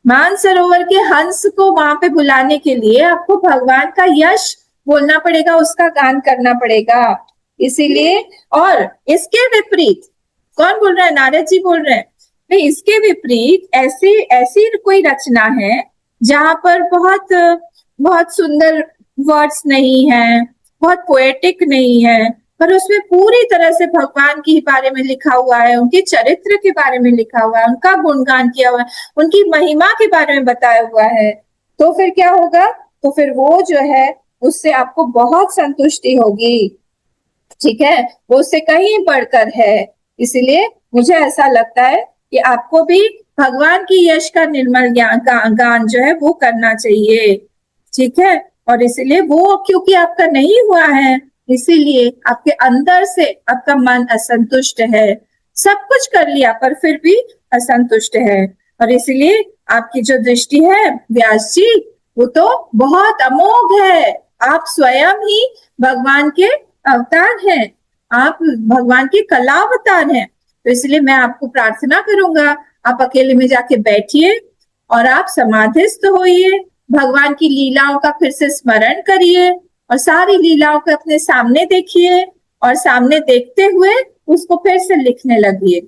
मानसरोवर के हंस को वहां पे बुलाने के लिए आपको भगवान का यश बोलना पड़ेगा, उसका गान करना पड़ेगा। इसीलिए, और इसके विपरीत कौन बोल रहा है, नारद जी बोल रहे हैं, नहीं इसके विपरीत ऐसी ऐसी कोई रचना है जहां पर बहुत बहुत सुंदर वर्ड्स नहीं है, बहुत पोएटिक नहीं है, पर उसमें पूरी तरह से भगवान के बारे में लिखा हुआ है, उनके चरित्र के बारे में लिखा हुआ है, उनका गुणगान किया हुआ है, उनकी महिमा के बारे में बताया हुआ है, तो फिर क्या होगा, तो फिर वो जो है उससे आपको बहुत संतुष्टि होगी, ठीक है, वो उससे कहीं बढ़कर है। इसलिए मुझे ऐसा लगता है कि आपको भी भगवान की यश का निर्मल गान जो है वो करना चाहिए, ठीक है। और इसलिए वो क्योंकि आपका नहीं हुआ है, इसीलिए आपके अंदर से आपका मन असंतुष्ट है, सब कुछ कर लिया पर फिर भी असंतुष्ट है। और इसीलिए आपकी जो दृष्टि है व्यास जी, वो तो बहुत अमोघ है। आप स्वयं ही भगवान के अवतार हैं, आप भगवान के कलावतार हैं। तो इसलिए मैं आपको प्रार्थना करूंगा, आप अकेले में जाके बैठिए और आप समाधिस्थ होइए, भगवान की लीलाओं का फिर से स्मरण करिए और सारी लीलाओं को अपने सामने देखिए और सामने देखते हुए उसको फिर से लिखने लगिए।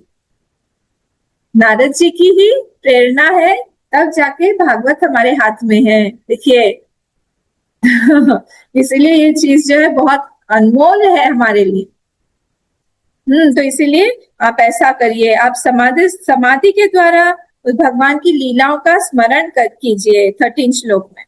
नारद जी की ही प्रेरणा है, तब जाके भागवत हमारे हाथ में है। देखिए इसीलिए ये चीज जो है बहुत अनमोल है हमारे लिए। तो इसीलिए आप ऐसा करिए, आप समाधि के द्वारा उस भगवान की लीलाओं का स्मरण कर कीजिए 13 श्लोक में।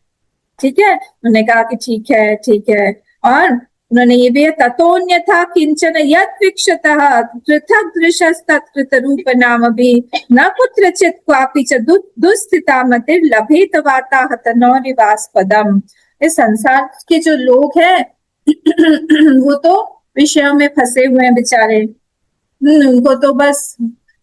ठीक है, उन्होंने कहा कि ठीक है ठीक है। और उन्होंने ये भी ततोन्यथा किंचन यत् विक्षतः पृथक दृशस्तत्कृत रूप नाम भी न कुत्रचित् क्वापि च दुस्थिता मतिर् लभेत वाताहत नौरिवास्पदम। इस संसार के जो लोग हैं वो तो विषयों में फंसे हुए हैं बेचारे। उनको तो बस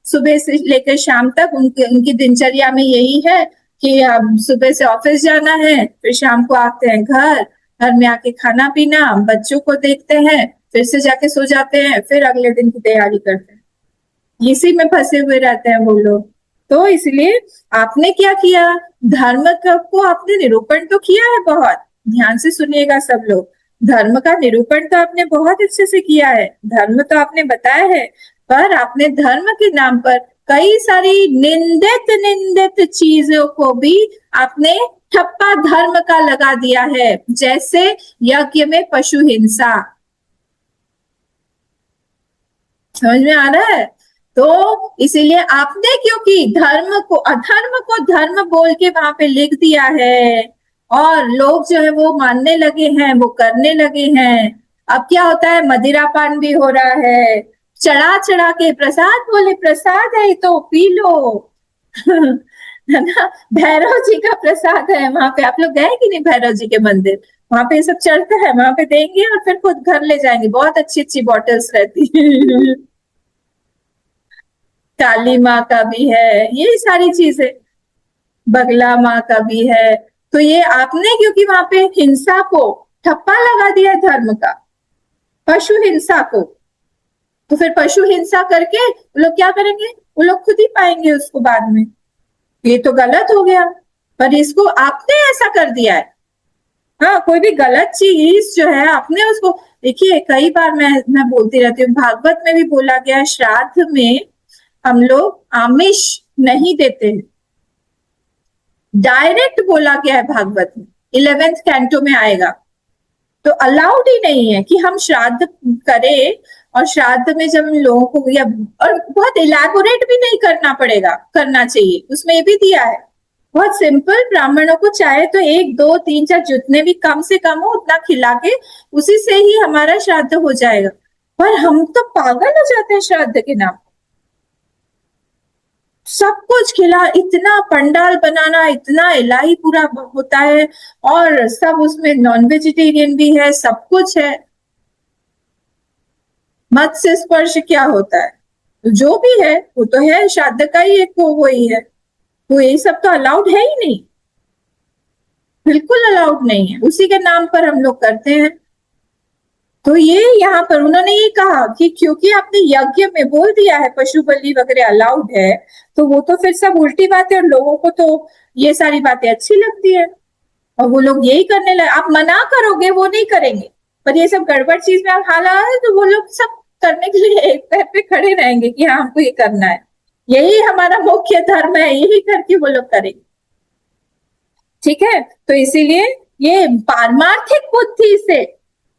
सुबह से लेकर शाम तक उनकी दिनचर्या में यही है कि सुबह से ऑफिस जाना है, फिर शाम को आते हैं घर में आके खाना पीना, बच्चों को देखते हैं, फिर से जाके सो जाते हैं, फिर अगले दिन की तैयारी करते हैं। इसी में फंसे हुए रहते हैं वो लोग। तो इसलिए आपने क्या किया, धर्म को आपने निरूपण तो किया है, बहुत ध्यान से सुनिएगा सब लोग। धर्म का निरूपण तो आपने बहुत अच्छे से किया है, धर्म तो आपने बताया है, पर आपने धर्म के नाम पर कई सारी निंदित चीजों को भी आपने ठप्पा धर्म का लगा दिया है, जैसे यज्ञ में पशु हिंसा। समझ में आ रहा है? तो इसीलिए आपने क्योंकि धर्म को अधर्म को धर्म बोल के वहां पे लिख दिया है और लोग जो है वो मानने लगे हैं, वो करने लगे हैं। अब क्या होता है, मदिरा पान भी हो रहा है, चढ़ा चढ़ा के प्रसाद, बोले प्रसाद है तो पी लो है ना। भैरव जी का प्रसाद है वहां पे, आप लोग गए कि नहीं भैरव जी के मंदिर? वहां पे सब चढ़ता है, वहां पे देंगे और फिर खुद घर ले जाएंगे, बहुत अच्छी अच्छी बॉटल्स रहती है काली माँ का भी है, ये सारी चीजें, बगला माँ का भी है। तो ये आपने क्योंकि वहां पे हिंसा को ठप्पा लगा दिया धर्म का, पशु हिंसा को, तो फिर पशु हिंसा करके वो लोग क्या करेंगे, वो लोग खुद ही पाएंगे उसको बाद में। ये तो गलत हो गया, पर इसको आपने ऐसा कर दिया है। हाँ, कोई भी गलत चीज जो है आपने उसको, देखिए कई बार मैं बोलती रहती हूँ, भागवत में भी बोला गया है श्राद्ध में हम लोग आमिष नहीं देते हैं, डायरेक्ट बोला गया है भागवत में, 11th कैंटो में आएगा। तो अलाउड ही नहीं है कि हम श्राद्ध करें, और श्राद्ध में जब लोगों को या और बहुत इलैबोरेट भी नहीं करना चाहिए, उसमें ये भी दिया है बहुत सिंपल, ब्राह्मणों को चाहे तो 1 2 3 4 जितने भी कम से कम हो उतना खिला के उसी से ही हमारा श्राद्ध हो जाएगा। पर हम तो पागल हो जाते हैं श्राद्ध के नाम, सब कुछ खिला, इतना पंडाल बनाना, इतना इलाही पूरा होता है, और सब उसमें नॉन वेजिटेरियन भी है, सब कुछ है। मत्स्य स्पर्श क्या होता है, तो जो भी है वो तो है, श्राद्ध का ही एक वो ही है। तो ये सब तो अलाउड है ही नहीं, बिल्कुल अलाउड नहीं है, उसी के नाम पर हम लोग करते हैं। तो ये यहाँ पर उन्होंने ये कहा कि क्योंकि आपने यज्ञ में बोल दिया है पशु बलि वगैरह अलाउड है, तो वो तो फिर सब उल्टी बातें, और लोगों को तो ये सारी बातें अच्छी लगती है और वो लोग यही करने लगे। आप मना करोगे वो नहीं करेंगे, पर ये सब गड़बड़ चीज में आप हाल है तो वो लोग सब करने के लिए एक पैर पे खड़े रहेंगे कि हाँ हमको ये करना है, यही हमारा मुख्य धर्म है, यही करके वो लोग करेंगे। ठीक है, तो इसीलिए ये पारमार्थिक बुद्धि से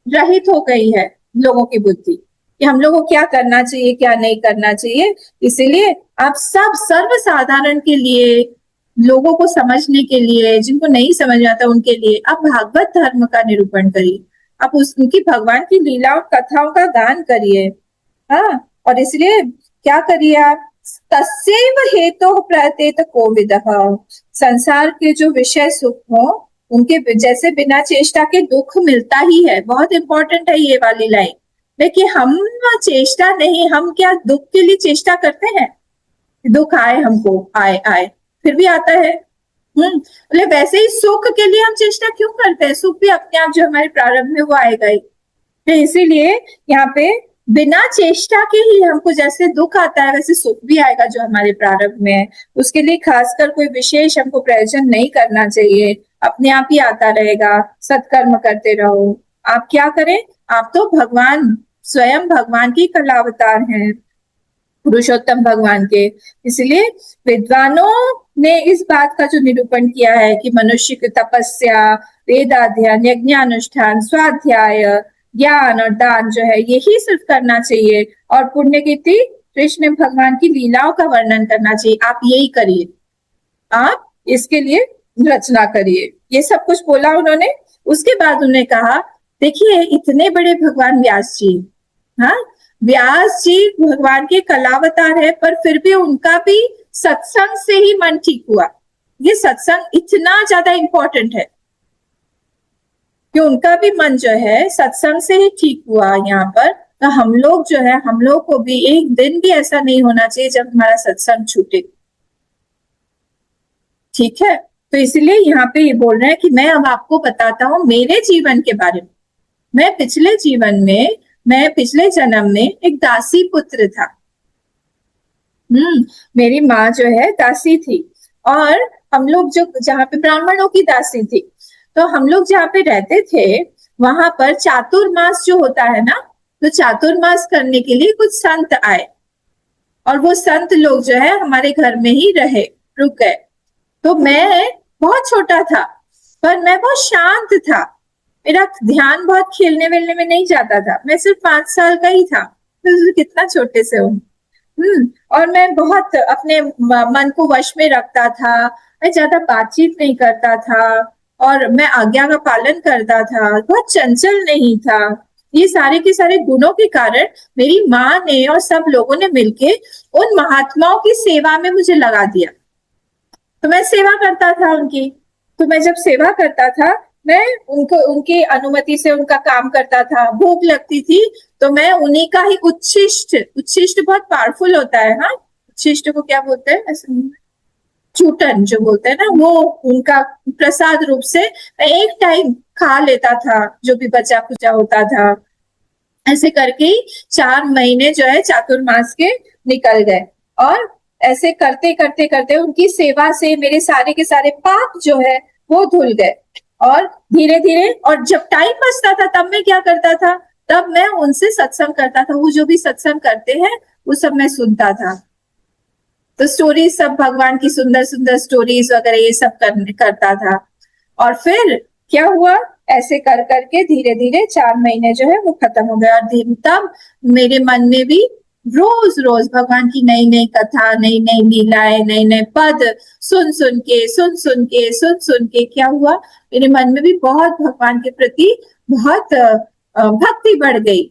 रहित हो गई है लोगों की बुद्धि कि हम लोगों को क्या करना चाहिए क्या नहीं करना चाहिए। इसीलिए आप सब सर्वसाधारण के लिए, लोगों को समझने के लिए, जिनको नहीं समझ में आता उनके लिए आप भागवत धर्म का निरूपण करिए, आप उनकी भगवान की लीलाओं कथाओं का गान करिए। हाँ, और इसलिए क्या करिए आप, तस्यैव हेतु प्रत्येत कोविदः, संसार के जो विषय सुख हो उनके जैसे बिना चेष्टा के दुख मिलता ही है। बहुत इंपॉर्टेंट है ये वाली लाइन, लेकिन हम चेष्टा नहीं, हम क्या दुख के लिए चेष्टा करते हैं? दुख आए हमको, आए आए फिर भी आता है। बोले वैसे ही सुख के लिए हम चेष्टा क्यों करते हैं? सुख भी अपने आप जो हमारे प्रारंभ में वो आएगा ही। तो इसीलिए यहाँ पे बिना चेष्टा के ही हमको जैसे दुख आता है वैसे सुख भी आएगा जो हमारे प्रारंभ में है। उसके लिए खासकर कोई विशेष हमको प्रयोजन नहीं करना चाहिए, अपने आप ही आता रहेगा। सत्कर्म करते रहो। आप क्या करें? आप तो भगवान, स्वयं भगवान की कलावतार हैं, पुरुषोत्तम भगवान के। इसलिए विद्वानों ने इस बात का जो निरूपण किया है कि मनुष्य की तपस्या, वेदाध्ययन, यज्ञानुष्ठान, स्वाध्याय, ज्ञान और दान जो है यही सिर्फ करना चाहिए, और पुण्य कीर्ति कृष्ण भगवान की लीलाओं का वर्णन करना चाहिए। आप यही करिए, आप इसके लिए रचना करिए। ये सब कुछ बोला उन्होंने। उसके बाद उन्होंने कहा, देखिए इतने बड़े भगवान व्यास जी, हाँ व्यास जी भगवान के कलावतार है, पर फिर भी उनका भी सत्संग से ही मन ठीक हुआ। ये सत्संग इतना ज्यादा इंपॉर्टेंट है कि उनका भी मन जो है सत्संग से ही ठीक हुआ यहाँ पर। तो हम लोग जो है, हम लोग को भी एक दिन भी ऐसा नहीं होना चाहिए जब हमारा सत्संग छूटे। ठीक है, तो इसलिए यहाँ पे ये बोल रहे हैं कि मैं अब आपको बताता हूँ मेरे जीवन के बारे में। मैं पिछले जीवन में, मैं पिछले जन्म में एक दासी पुत्र था। मेरी माँ जो है दासी थी, और हम लोग जो जहाँ पे ब्राह्मणों की दासी थी, तो हम लोग जहाँ पे रहते थे वहां पर चातुर्मास जो होता है ना, तो चातुर्मास करने के लिए कुछ संत आए, और वो संत लोग जो है हमारे घर में ही रहे, रुक गए। तो मैं बहुत छोटा था, पर मैं बहुत शांत था। मेरा ध्यान बहुत खेलने वेलने में नहीं जाता था। मैं सिर्फ 5 साल का ही था, तो कितना छोटे से हूँ। और मैं बहुत अपने मन को वश में रखता था। मैं ज्यादा बातचीत नहीं करता था, और मैं आज्ञा का पालन करता था, बहुत चंचल नहीं था। ये सारे के सारे गुणों के कारण मेरी माँ ने और सब लोगों ने मिलके उन महात्माओं की सेवा में मुझे लगा दिया। तो मैं सेवा करता था उनकी। तो मैं जब सेवा करता था, मैं उनको, उनकी अनुमति से उनका काम करता था। भूख लगती थी तो मैं उन्हीं का ही उच्छिष्ट, उच्छिष्ट बहुत पावरफुल होता है, हाँ उच्छिष्ट को क्या बोलते हैं ऐसे, चूटन जो बोलते हैं ना, वो उनका प्रसाद रूप से मैं एक टाइम खा लेता था जो भी बचा खुचा होता था। ऐसे करके ही 4 महीने जो है चातुर्मास के निकल गए, और ऐसे करते करते करते उनकी सेवा से मेरे सारे के सारे पाप जो है वो धुल गए। और धीरे धीरे, और जब टाइम बचता था तब मैं क्या करता था, तब मैं उनसे सत्संग करता था। वो जो भी सत्संग करते हैं वो सब मैं सुनता था। तो स्टोरीज सब, भगवान की सुंदर सुंदर स्टोरीज वगैरह ये सब करता था। और फिर क्या हुआ, ऐसे कर करके धीरे धीरे 4 महीने जो है वो खत्म हो गया। और तब मेरे मन में भी रोज रोज भगवान की नई नई कथा, नई नई लीलाएं, नए नए पद सुन सुन के क्या हुआ, मेरे मन में भी बहुत भगवान के प्रति बहुत भक्ति बढ़ गई,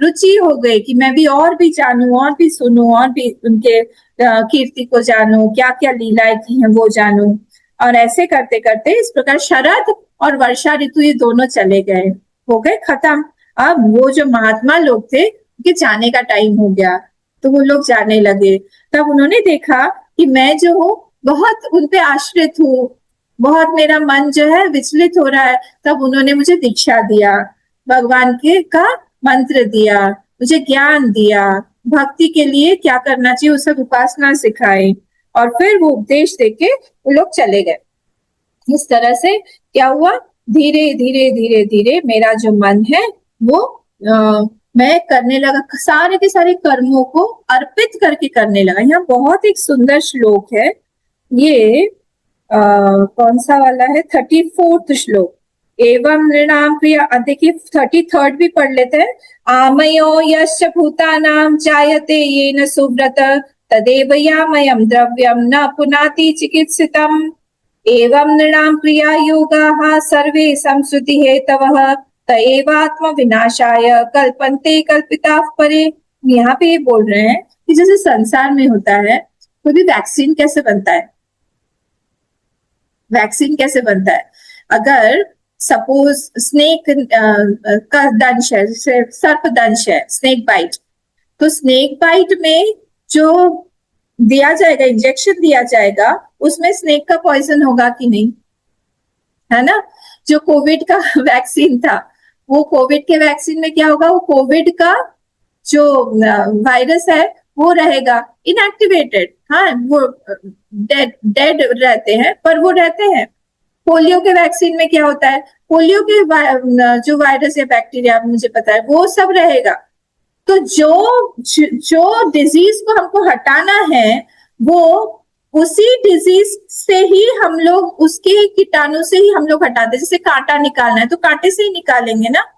रुचि हो गई कि मैं भी और भी जानूं, और भी सुनूं, और भी उनके कीर्ति को जानूं, क्या क्या लीलाएं की हैं वो जानूं। और ऐसे करते करते इस प्रकार शरद और वर्षा ऋतु ये दोनों चले गए, हो गए खत्म। अब वो जो महात्मा लोग थे उनके जाने का टाइम हो गया, तो वो लोग जाने लगे। तब उन्होंने देखा कि मैं जो हूँ बहुत उन पे आश्रित हूँ, बहुत मेरा मन जो है विचलित हो रहा है। तब उन्होंने मुझे दीक्षा दिया, भगवान के का मंत्र दिया, मुझे ज्ञान दिया, भक्ति के लिए क्या करना चाहिए उस सब उपासना सिखाई, और फिर वो उपदेश देके वो लोग चले गए। इस तरह से क्या हुआ, धीरे धीरे धीरे धीरे मेरा जो मन है वो मैं करने लगा, सारे के सारे कर्मों को अर्पित करके करने लगा। यहाँ बहुत एक सुंदर श्लोक है, ये कौन सा वाला है, 34th श्लोक। एवं नृणाम क्रिया, देखिए 33rd भी पढ़ लेते हैं। आमयो यश्च भूतानां जायते येन सुव्रत तदेव यामयं द्रव्यं न पुनाति चिकित्सितम्। एवं नृणाम क्रिया योगाः सर्वे संश्रुति हेतवः तएवात्म विनाशाय कल्पन्ते कल्पिताः परे। यहाँ पे ये बोल रहे हैं कि जैसे संसार में होता है, कोई भी वैक्सीन कैसे बनता है, वैक्सीन कैसे बनता है, अगर सपोज स्नेक का दंश है, जैसे सर्प दंश है, स्नेक बाइट, तो स्नेक बाइट में जो दिया जाएगा, इंजेक्शन दिया जाएगा, उसमें स्नेक का पॉइजन होगा कि नहीं, है ना। जो कोविड का वैक्सीन था, वो कोविड के वैक्सीन में क्या होगा, वो कोविड का जो वायरस है वो रहेगा इनएक्टिवेटेड, हाँ, वो डेड रहते हैं, पर वो रहते हैं। पोलियो के वैक्सीन में क्या होता है, पोलियो के जो वायरस या बैक्टीरिया, मुझे पता है, वो सब रहेगा। तो जो डिजीज को हमको हटाना है, वो उसी डिजीज से ही हम लोग, उसके कीटाणु से ही हम लोग हटाते, जैसे कांटा निकालना है तो कांटे से ही निकालेंगे ना,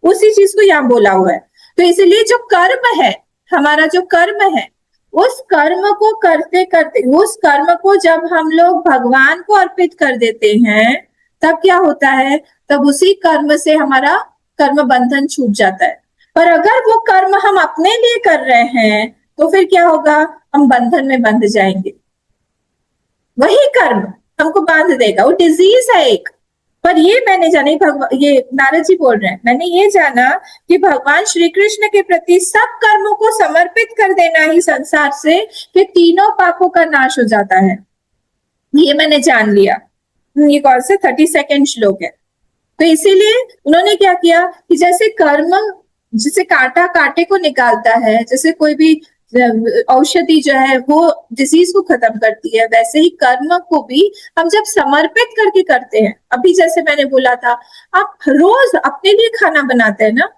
उसी चीज को यहाँ बोला हुआ है। तो इसलिए जो कर्म है, हमारा जो कर्म है, उस कर्म को करते करते, उस कर्म को जब हम लोग भगवान को अर्पित कर देते हैं, तब क्या होता है, तब उसी कर्म से हमारा कर्म बंधन छूट जाता है। पर अगर वो कर्म हम अपने लिए कर रहे हैं, तो फिर क्या होगा, हम बंधन में बंध जाएंगे। वही कर्म हमको बांध देगा, वो डिजीज है एक। पर ये मैंने जानी, ये नारद जी बोल रहे हैं, मैंने ये जाना कि भगवान श्री कृष्ण के प्रति सब कर्मों को समर्पित कर देना ही संसार से, कि तीनों पापों का नाश हो जाता है। ये मैंने जान लिया। ये कौन से 32 श्लोक है। तो इसीलिए उन्होंने क्या किया कि जैसे कर्म, जैसे कांटा कांटे को निकालता है, जैसे कोई भी औषधि जो है वो डिजीज को खत्म करती है, वैसे ही कर्म को भी हम जब समर्पित करके करते हैं, अभी जैसे मैंने बोला था, आप रोज अपने लिए खाना बनाते हैं ना,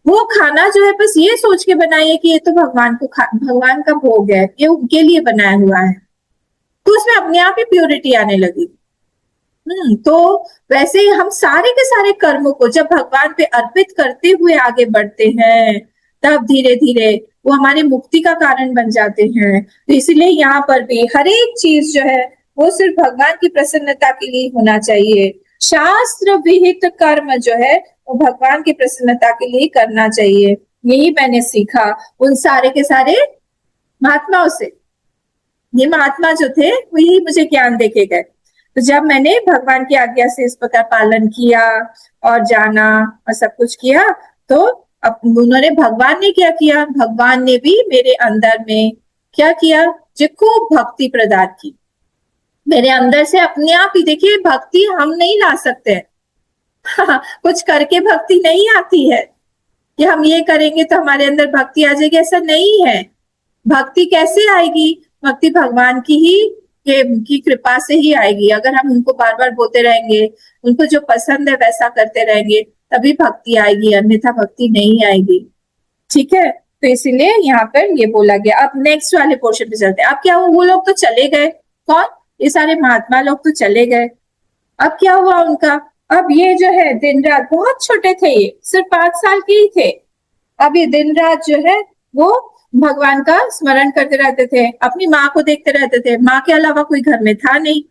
वो खाना जो है बस ये सोच के बनाइए कि ये तो भगवान का भोग है, ये उनके लिए बनाया हुआ है, तो उसमें अपने आप ही प्योरिटी आने लगी। तो वैसे ही हम सारे के सारे कर्मों को जब भगवान पे अर्पित करते हुए आगे बढ़ते हैं, तब धीरे धीरे वो हमारी मुक्ति का कारण बन जाते हैं। तो इसलिए यहाँ पर भी हर एक चीज जो है वो सिर्फ भगवान की प्रसन्नता के लिए होना चाहिए। शास्त्र विहित कर्म जो है वो भगवान की प्रसन्नता के लिए करना चाहिए। यही मैंने सीखा उन सारे के सारे महात्माओं से। ये महात्मा जो थे वो यही मुझे ज्ञान देके गए। तो जब मैंने भगवान की आज्ञा से इस प्रकार पालन किया और जाना और सब कुछ किया, तो अब उन्होंने, भगवान ने क्या किया, भगवान ने भी मेरे अंदर में क्या किया, जो खूब भक्ति प्रदान की मेरे अंदर से अपने आप ही। देखिए, भक्ति हम नहीं ला सकते कुछ करके भक्ति नहीं आती है कि हम ये करेंगे तो हमारे अंदर भक्ति आ जाएगी, ऐसा नहीं है। भक्ति कैसे आएगी, भक्ति भगवान की ही की कृपा से ही आएगी। अगर हम उनको बार बार बोलते रहेंगे, उनको जो पसंद है वैसा करते रहेंगे, तभी भक्ति आएगी, अन्यथा भक्ति नहीं आएगी। ठीक है, तो इसीलिए यहाँ पर ये बोला गया। अब नेक्स्ट वाले पोर्शन पे चलते हैं। अब क्या हुआ, वो लोग तो चले गए, कौन, ये सारे महात्मा लोग तो चले गए। अब क्या हुआ उनका, अब ये जो है दिन रात, बहुत छोटे थे ये, सिर्फ 5 साल के ही थे। अब ये दिन रात जो है वो भगवान का स्मरण करते रहते थे, अपनी माँ को देखते रहते थे। माँ के अलावा कोई घर में था नहीं,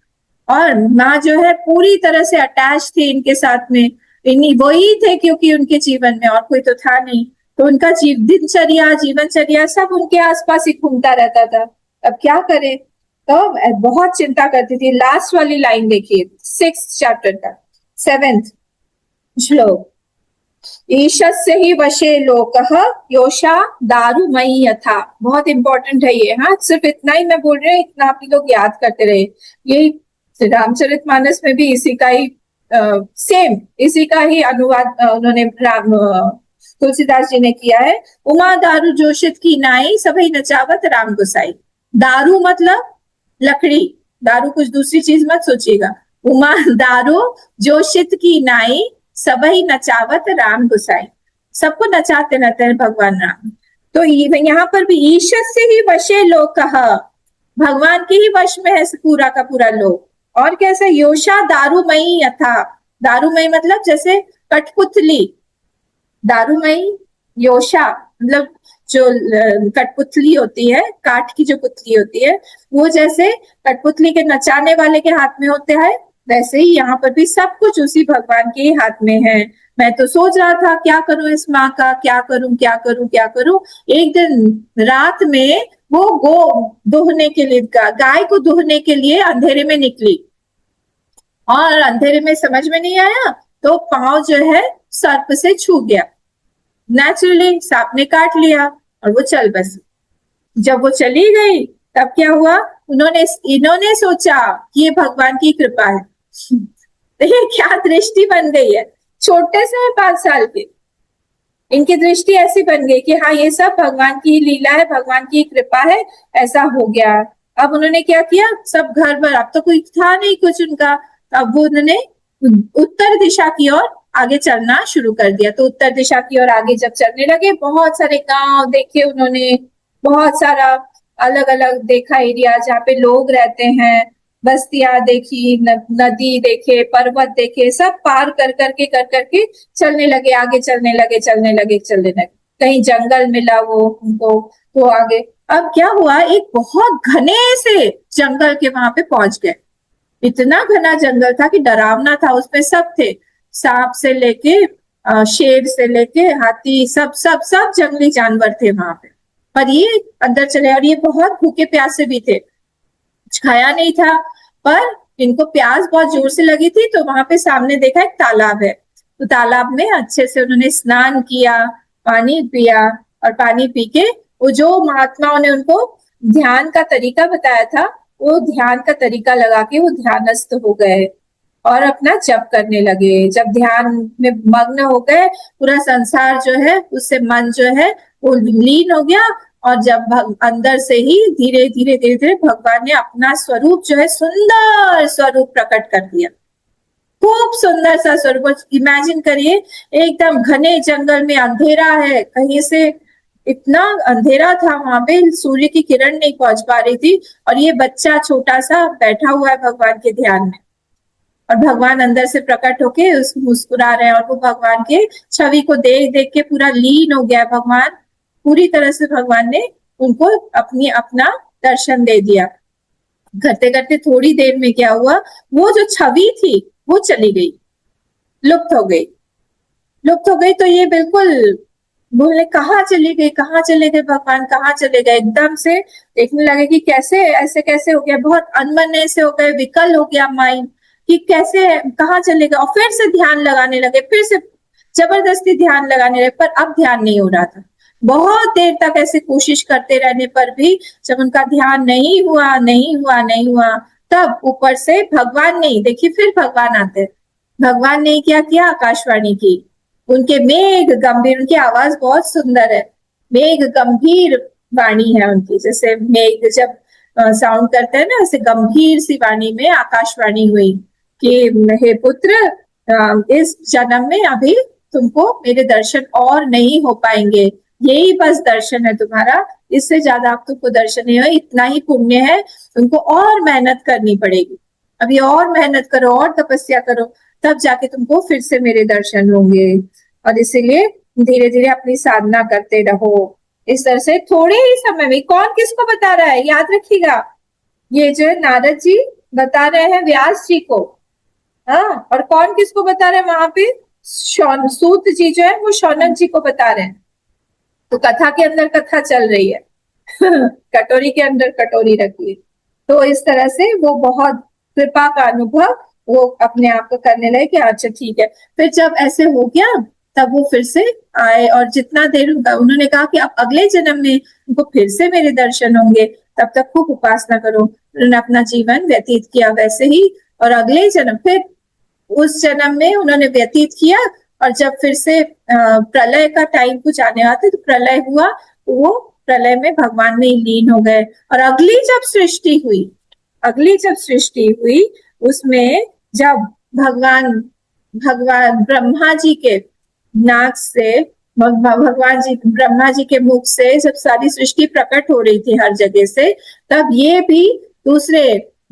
और माँ जो है पूरी तरह से अटैच थी इनके साथ में। इन्हीं वही थे, क्योंकि उनके जीवन में और कोई तो था नहीं, तो उनका दिनचर्या, जीवनचर्या सब उनके आसपास ही घूमता रहता था। अब क्या करे, तो बहुत चिंता करती थी। लास्ट वाली लाइन देखिए, 6th चैप्टर का 7th श्लोक, ईशस्य ही वशे लोकः योषा दारुमयी यथा। बहुत इंपॉर्टेंट है ये। हाँ, सिर्फ इतना ही मैं बोल रही हूँ, इतना आप लोग याद करते रहे। ये रामचरितमानस में भी इसी का ही सेम इसी का ही अनुवाद उन्होंने तुलसीदास जी ने किया है। उमा दारू जोशित की नाई, सभी नचावत राम गोसाई। दारू मतलब लकड़ी, दारू कुछ दूसरी चीज मत सोचिएगा। उमा दारू जोशित की नाई, सबही नचावत राम गोसाई। सबको नचाते रहते हैं भगवान राम। तो यहाँ पर भी ईशस्य से ही वशे लोकः, भगवान के ही वश में है पूरा का पूरा लोक। और कैसे, योषा दारूमयी यथा। दारूमयी मतलब जैसे कठपुतली, दारूमयी, योषा मतलब जो कठपुतली होती है, काठ की जो पुतली होती है, वो जैसे कठपुतली के नचाने वाले के हाथ में होते हैं, वैसे ही यहाँ पर भी सब कुछ उसी भगवान के हाथ में है। मैं तो सोच रहा था क्या करूं इस माँ का, क्या करूं क्या करूं क्या करूं। एक दिन रात में वो गाय को दुहने के लिए अंधेरे में निकली, और अंधेरे में समझ में नहीं आया तो पांव जो है सर्प से छू गया, नेचुरली सांप ने काट लिया और वो चल बसी। जब वो चली गई तब क्या हुआ, इन्होंने सोचा कि ये भगवान की कृपा है। देखिए क्या दृष्टि बन गई है, छोटे से 5 साल के, इनकी दृष्टि ऐसी बन गई कि हाँ ये सब भगवान की लीला है, भगवान की कृपा है, ऐसा हो गया। अब उन्होंने क्या किया, सब घर भर, अब तो कोई था नहीं कुछ उनका, अब वो उन्होंने उत्तर दिशा की ओर आगे चलना शुरू कर दिया। तो उत्तर दिशा की ओर आगे जब चलने लगे, बहुत सारे गांव देखे उन्होंने, बहुत सारा अलग अलग देखा एरिया जहाँ पे लोग रहते हैं, बस्तियां देखी, नदी देखे, पर्वत देखे, सब पार कर करके चलने लगे, आगे चलने लगे। कहीं जंगल मिला वो उनको, तो आगे अब क्या हुआ, एक बहुत घने से जंगल के वहां पे पहुंच गए। इतना घना जंगल था कि डरावना था, उसमें सब थे, सांप से लेके शेर से लेके हाथी, सब सब सब जंगली जानवर थे वहां पे। पर ये अंदर चले, और ये बहुत भूखे प्यासे भी थे, कुछ खाया नहीं था, पर इनको प्यास बहुत जोर से लगी थी। तो वहां पे सामने देखा एक तालाब है, तो तालाब में अच्छे से उन्होंने स्नान किया, पानी पिया, और पानी पी के वो जो महात्माओं ने उनको ध्यान का तरीका बताया था, वो ध्यान का तरीका लगा के वो ध्यानस्थ हो गए और अपना जप करने लगे। जब ध्यान में मग्न हो गए, पूरा संसार जो है उससे मन जो है वो लीन हो गया, और जब अंदर से ही धीरे धीरे भगवान ने अपना स्वरूप जो है, सुंदर स्वरूप प्रकट कर दिया। खूब सुंदर सा स्वरूप, इमेजिन करिए, एकदम घने जंगल में अंधेरा है, कहीं से इतना अंधेरा था वहां पे, सूर्य की किरण नहीं पहुंच पा रही थी, और ये बच्चा छोटा सा बैठा हुआ है भगवान के ध्यान में, और भगवान अंदर से प्रकट होके उस मुस्कुरा रहे हैं, और वो भगवान के छवि को देख देख के पूरा लीन हो गया भगवान, पूरी तरह से भगवान ने उनको अपना दर्शन दे दिया। करते करते थोड़ी देर में क्या हुआ, वो जो छवि थी वो चली गई, लुप्त हो गई, तो ये बिल्कुल बोले कहाँ चले गए भगवान, कहाँ चले गए, एकदम से देखने लगे कि कैसे ऐसे कैसे हो गया, बहुत अनमने से हो गए, विकल हो गया माइंड कि कैसे कहाँ चले गए, और फिर से ध्यान लगाने लगे, फिर से जबरदस्ती ध्यान लगाने लगे, पर अब ध्यान नहीं हो रहा था। बहुत देर तक ऐसे कोशिश करते रहने पर भी जब उनका ध्यान नहीं हुआ, तब ऊपर से भगवान नहीं, देखिए फिर भगवान आते, भगवान ने क्या किया, आकाशवाणी की, उनके मेघ गंभीर, उनकी आवाज बहुत सुंदर है, मेघ गंभीर वाणी है उनकी, जैसे मेघ जब साउंड करते हैं ना, ऐसे गंभीर सी वाणी में आकाशवाणी हुई कि हे पुत्र, इस जन्म में अभी तुमको मेरे दर्शन और नहीं हो पाएंगे, यही बस दर्शन है तुम्हारा, इससे ज्यादा आप तुमको दर्शन नहीं हो, इतना ही पुण्य है, तुमको और मेहनत करनी पड़ेगी, अभी और मेहनत करो और तपस्या करो, तब जाके तुमको फिर से मेरे दर्शन होंगे। और इसीलिए धीरे धीरे अपनी साधना करते रहो। इस तरह से थोड़े ही समय में, कौन किसको बता रहा है, याद रखिएगा, ये जो है नारद जी बता रहे हैं व्यास जी को, हाँ, और कौन किसको बता रहे हैं वहां पे, सूत जी जो है वो शौनक जी को बता रहे हैं। तो कथा के अंदर कथा चल रही है कटोरी के अंदर कटोरी रखी है। तो इस तरह से वो बहुत कृपा का अनुभव वो अपने आप को करने लगे कि अच्छा ठीक है। फिर जब ऐसे हो गया तब वो फिर से आए, और जितना देर उन्होंने कहा कि अब अगले जन्म में उनको फिर से मेरे दर्शन होंगे, तब तक खूब उपासना करो। उन्होंने अपना जीवन व्यतीत किया वैसे ही, और अगले जन्म फिर उस जन्म में उन्होंने व्यतीत किया, और जब फिर से प्रलय का टाइम कुछ आने वाला था, तो प्रलय हुआ, तो वो प्रलय में भगवान में लीन हो गए। और अगली जब सृष्टि हुई उसमें जब भगवान ब्रह्मा जी के नाक से, भगवान जी ब्रह्मा जी के मुख से जब सारी सृष्टि प्रकट हो रही थी हर जगह से, तब ये भी दूसरे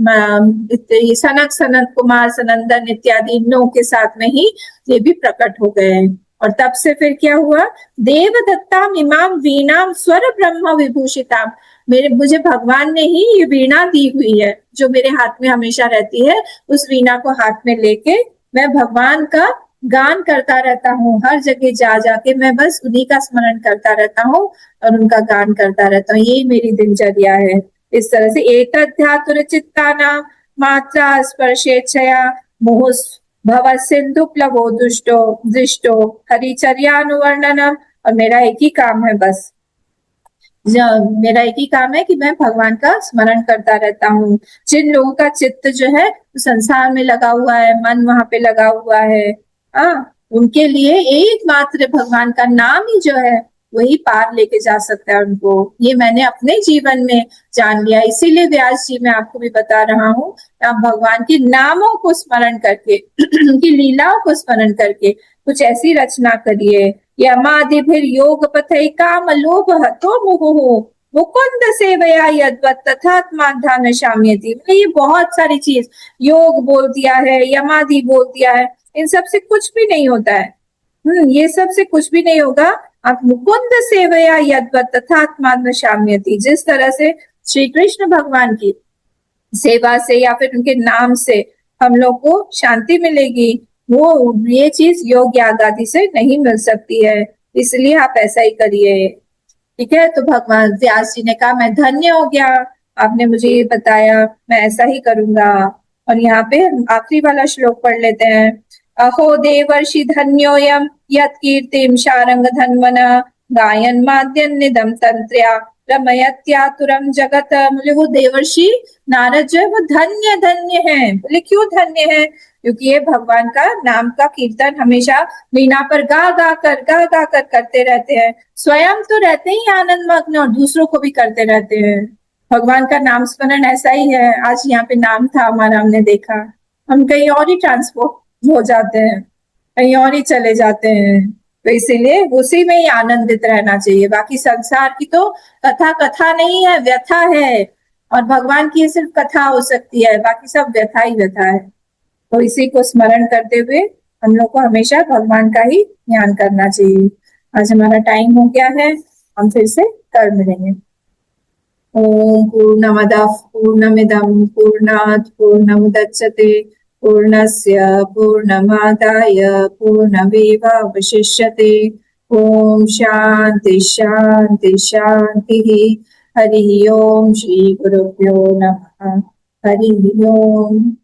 सनक कुमार सनंदन इत्यादि इनों के साथ में ही ये भी प्रकट हो गए। और तब से फिर क्या हुआ, देवदत्ताम इमाम वीणाम स्वर ब्रह्म विभूषिताम, मुझे भगवान ने ही ये वीणा दी हुई है जो मेरे हाथ में हमेशा रहती है, उस वीणा को हाथ में लेके मैं भगवान का गान करता रहता हूँ, हर जगह जा जाके मैं बस उन्हीं का स्मरण करता रहता हूँ और उनका गान करता रहता हूँ, यही मेरी दिनचर्या है। इस तरह से एतध्यातुर चित्तानां मात्रा स्पर्शेच्छया मुहुस् भव सिंधु प्लवो दुष्टो दृष्टो हरिचर्यानुवर्णनम। और मेरा एक ही काम है बस, मेरा एक ही काम है कि मैं भगवान का स्मरण करता रहता हूँ। जिन लोगों का चित्त जो है संसार में लगा हुआ है, मन वहां पे लगा हुआ है, उनके लिए एकमात्र भगवान का नाम ही जो है वही पार लेके जा सकता है उनको। ये मैंने अपने जीवन में जान लिया, इसीलिए व्यास जी मैं आपको भी बता रहा हूँ, आप भगवान के नामों को स्मरण करके उनकी लीलाओं को स्मरण करके कुछ ऐसी रचना करिए। यमादिभिर योग पथै काम लोभ हतो मुहुः मुकुंद सेवया यद्वत् तथात्माधान शाम्यति। ये बहुत सारी चीज, योग बोल दिया है, यमादि बोल दिया है, इन सब से कुछ भी नहीं होता है। ये सब से कुछ भी नहीं होगा। आप मुकुंद सेवया यद्वत् तथात्माधान शाम्यति, जिस तरह से श्री कृष्ण भगवान की सेवा से या फिर उनके नाम से हम लोग को शांति मिलेगी, वो ये चीज योग याग आदि से नहीं मिल सकती है। इसलिए आप ऐसा ही करिए, ठीक है। तो भगवान व्यास जी ने कहा मैं धन्य हो गया, आपने मुझे ये बताया, मैं ऐसा ही करूंगा। और यहाँ पे आखिरी वाला श्लोक पढ़ लेते हैं। अहो देवर्षि धन्योयम यत् कीर्तिम शारंग धन्वना गायन माद्यन निदम तंत्र्या रमयत्यातुरम जगत। बोले वो देवर्षि नारद जो है वो धन्य धन्य है। बोले क्यों धन्य है? क्योंकि ये भगवान का नाम का कीर्तन हमेशा वीणा पर गा गा कर करते रहते हैं। स्वयं तो रहते ही आनंद मग्न और दूसरों को भी करते रहते हैं। भगवान का नाम स्मरण ऐसा ही है। आज यहाँ पे नाम था हमारा, हमने देखा, हम कहीं और ही ट्रांसपोर्ट हो जाते हैं, कहीं और ही चले जाते हैं। तो इसीलिए उसी में ही आनंदित रहना चाहिए। बाकी संसार की तो कथा नहीं है, व्यथा है। और भगवान की सिर्फ कथा हो सकती है, बाकी सब व्यथा ही व्यथा है। तो इसी को स्मरण करते हुए हम लोग को हमेशा भगवान का ही ध्यान करना चाहिए। आज हमारा टाइम हो गया है, हम फिर से कल मिलेंगे। ओम पूर्णमदः पूर्णमिदं पूर्णात् पूर्णमुदच्यते पूर्णस्य पूर्णमादाय पूर्णमेवावशिष्यते। ओम शांति शांति शांतिः। हरि ओम। श्री गुरुभ्यो नमः। हरि ओम।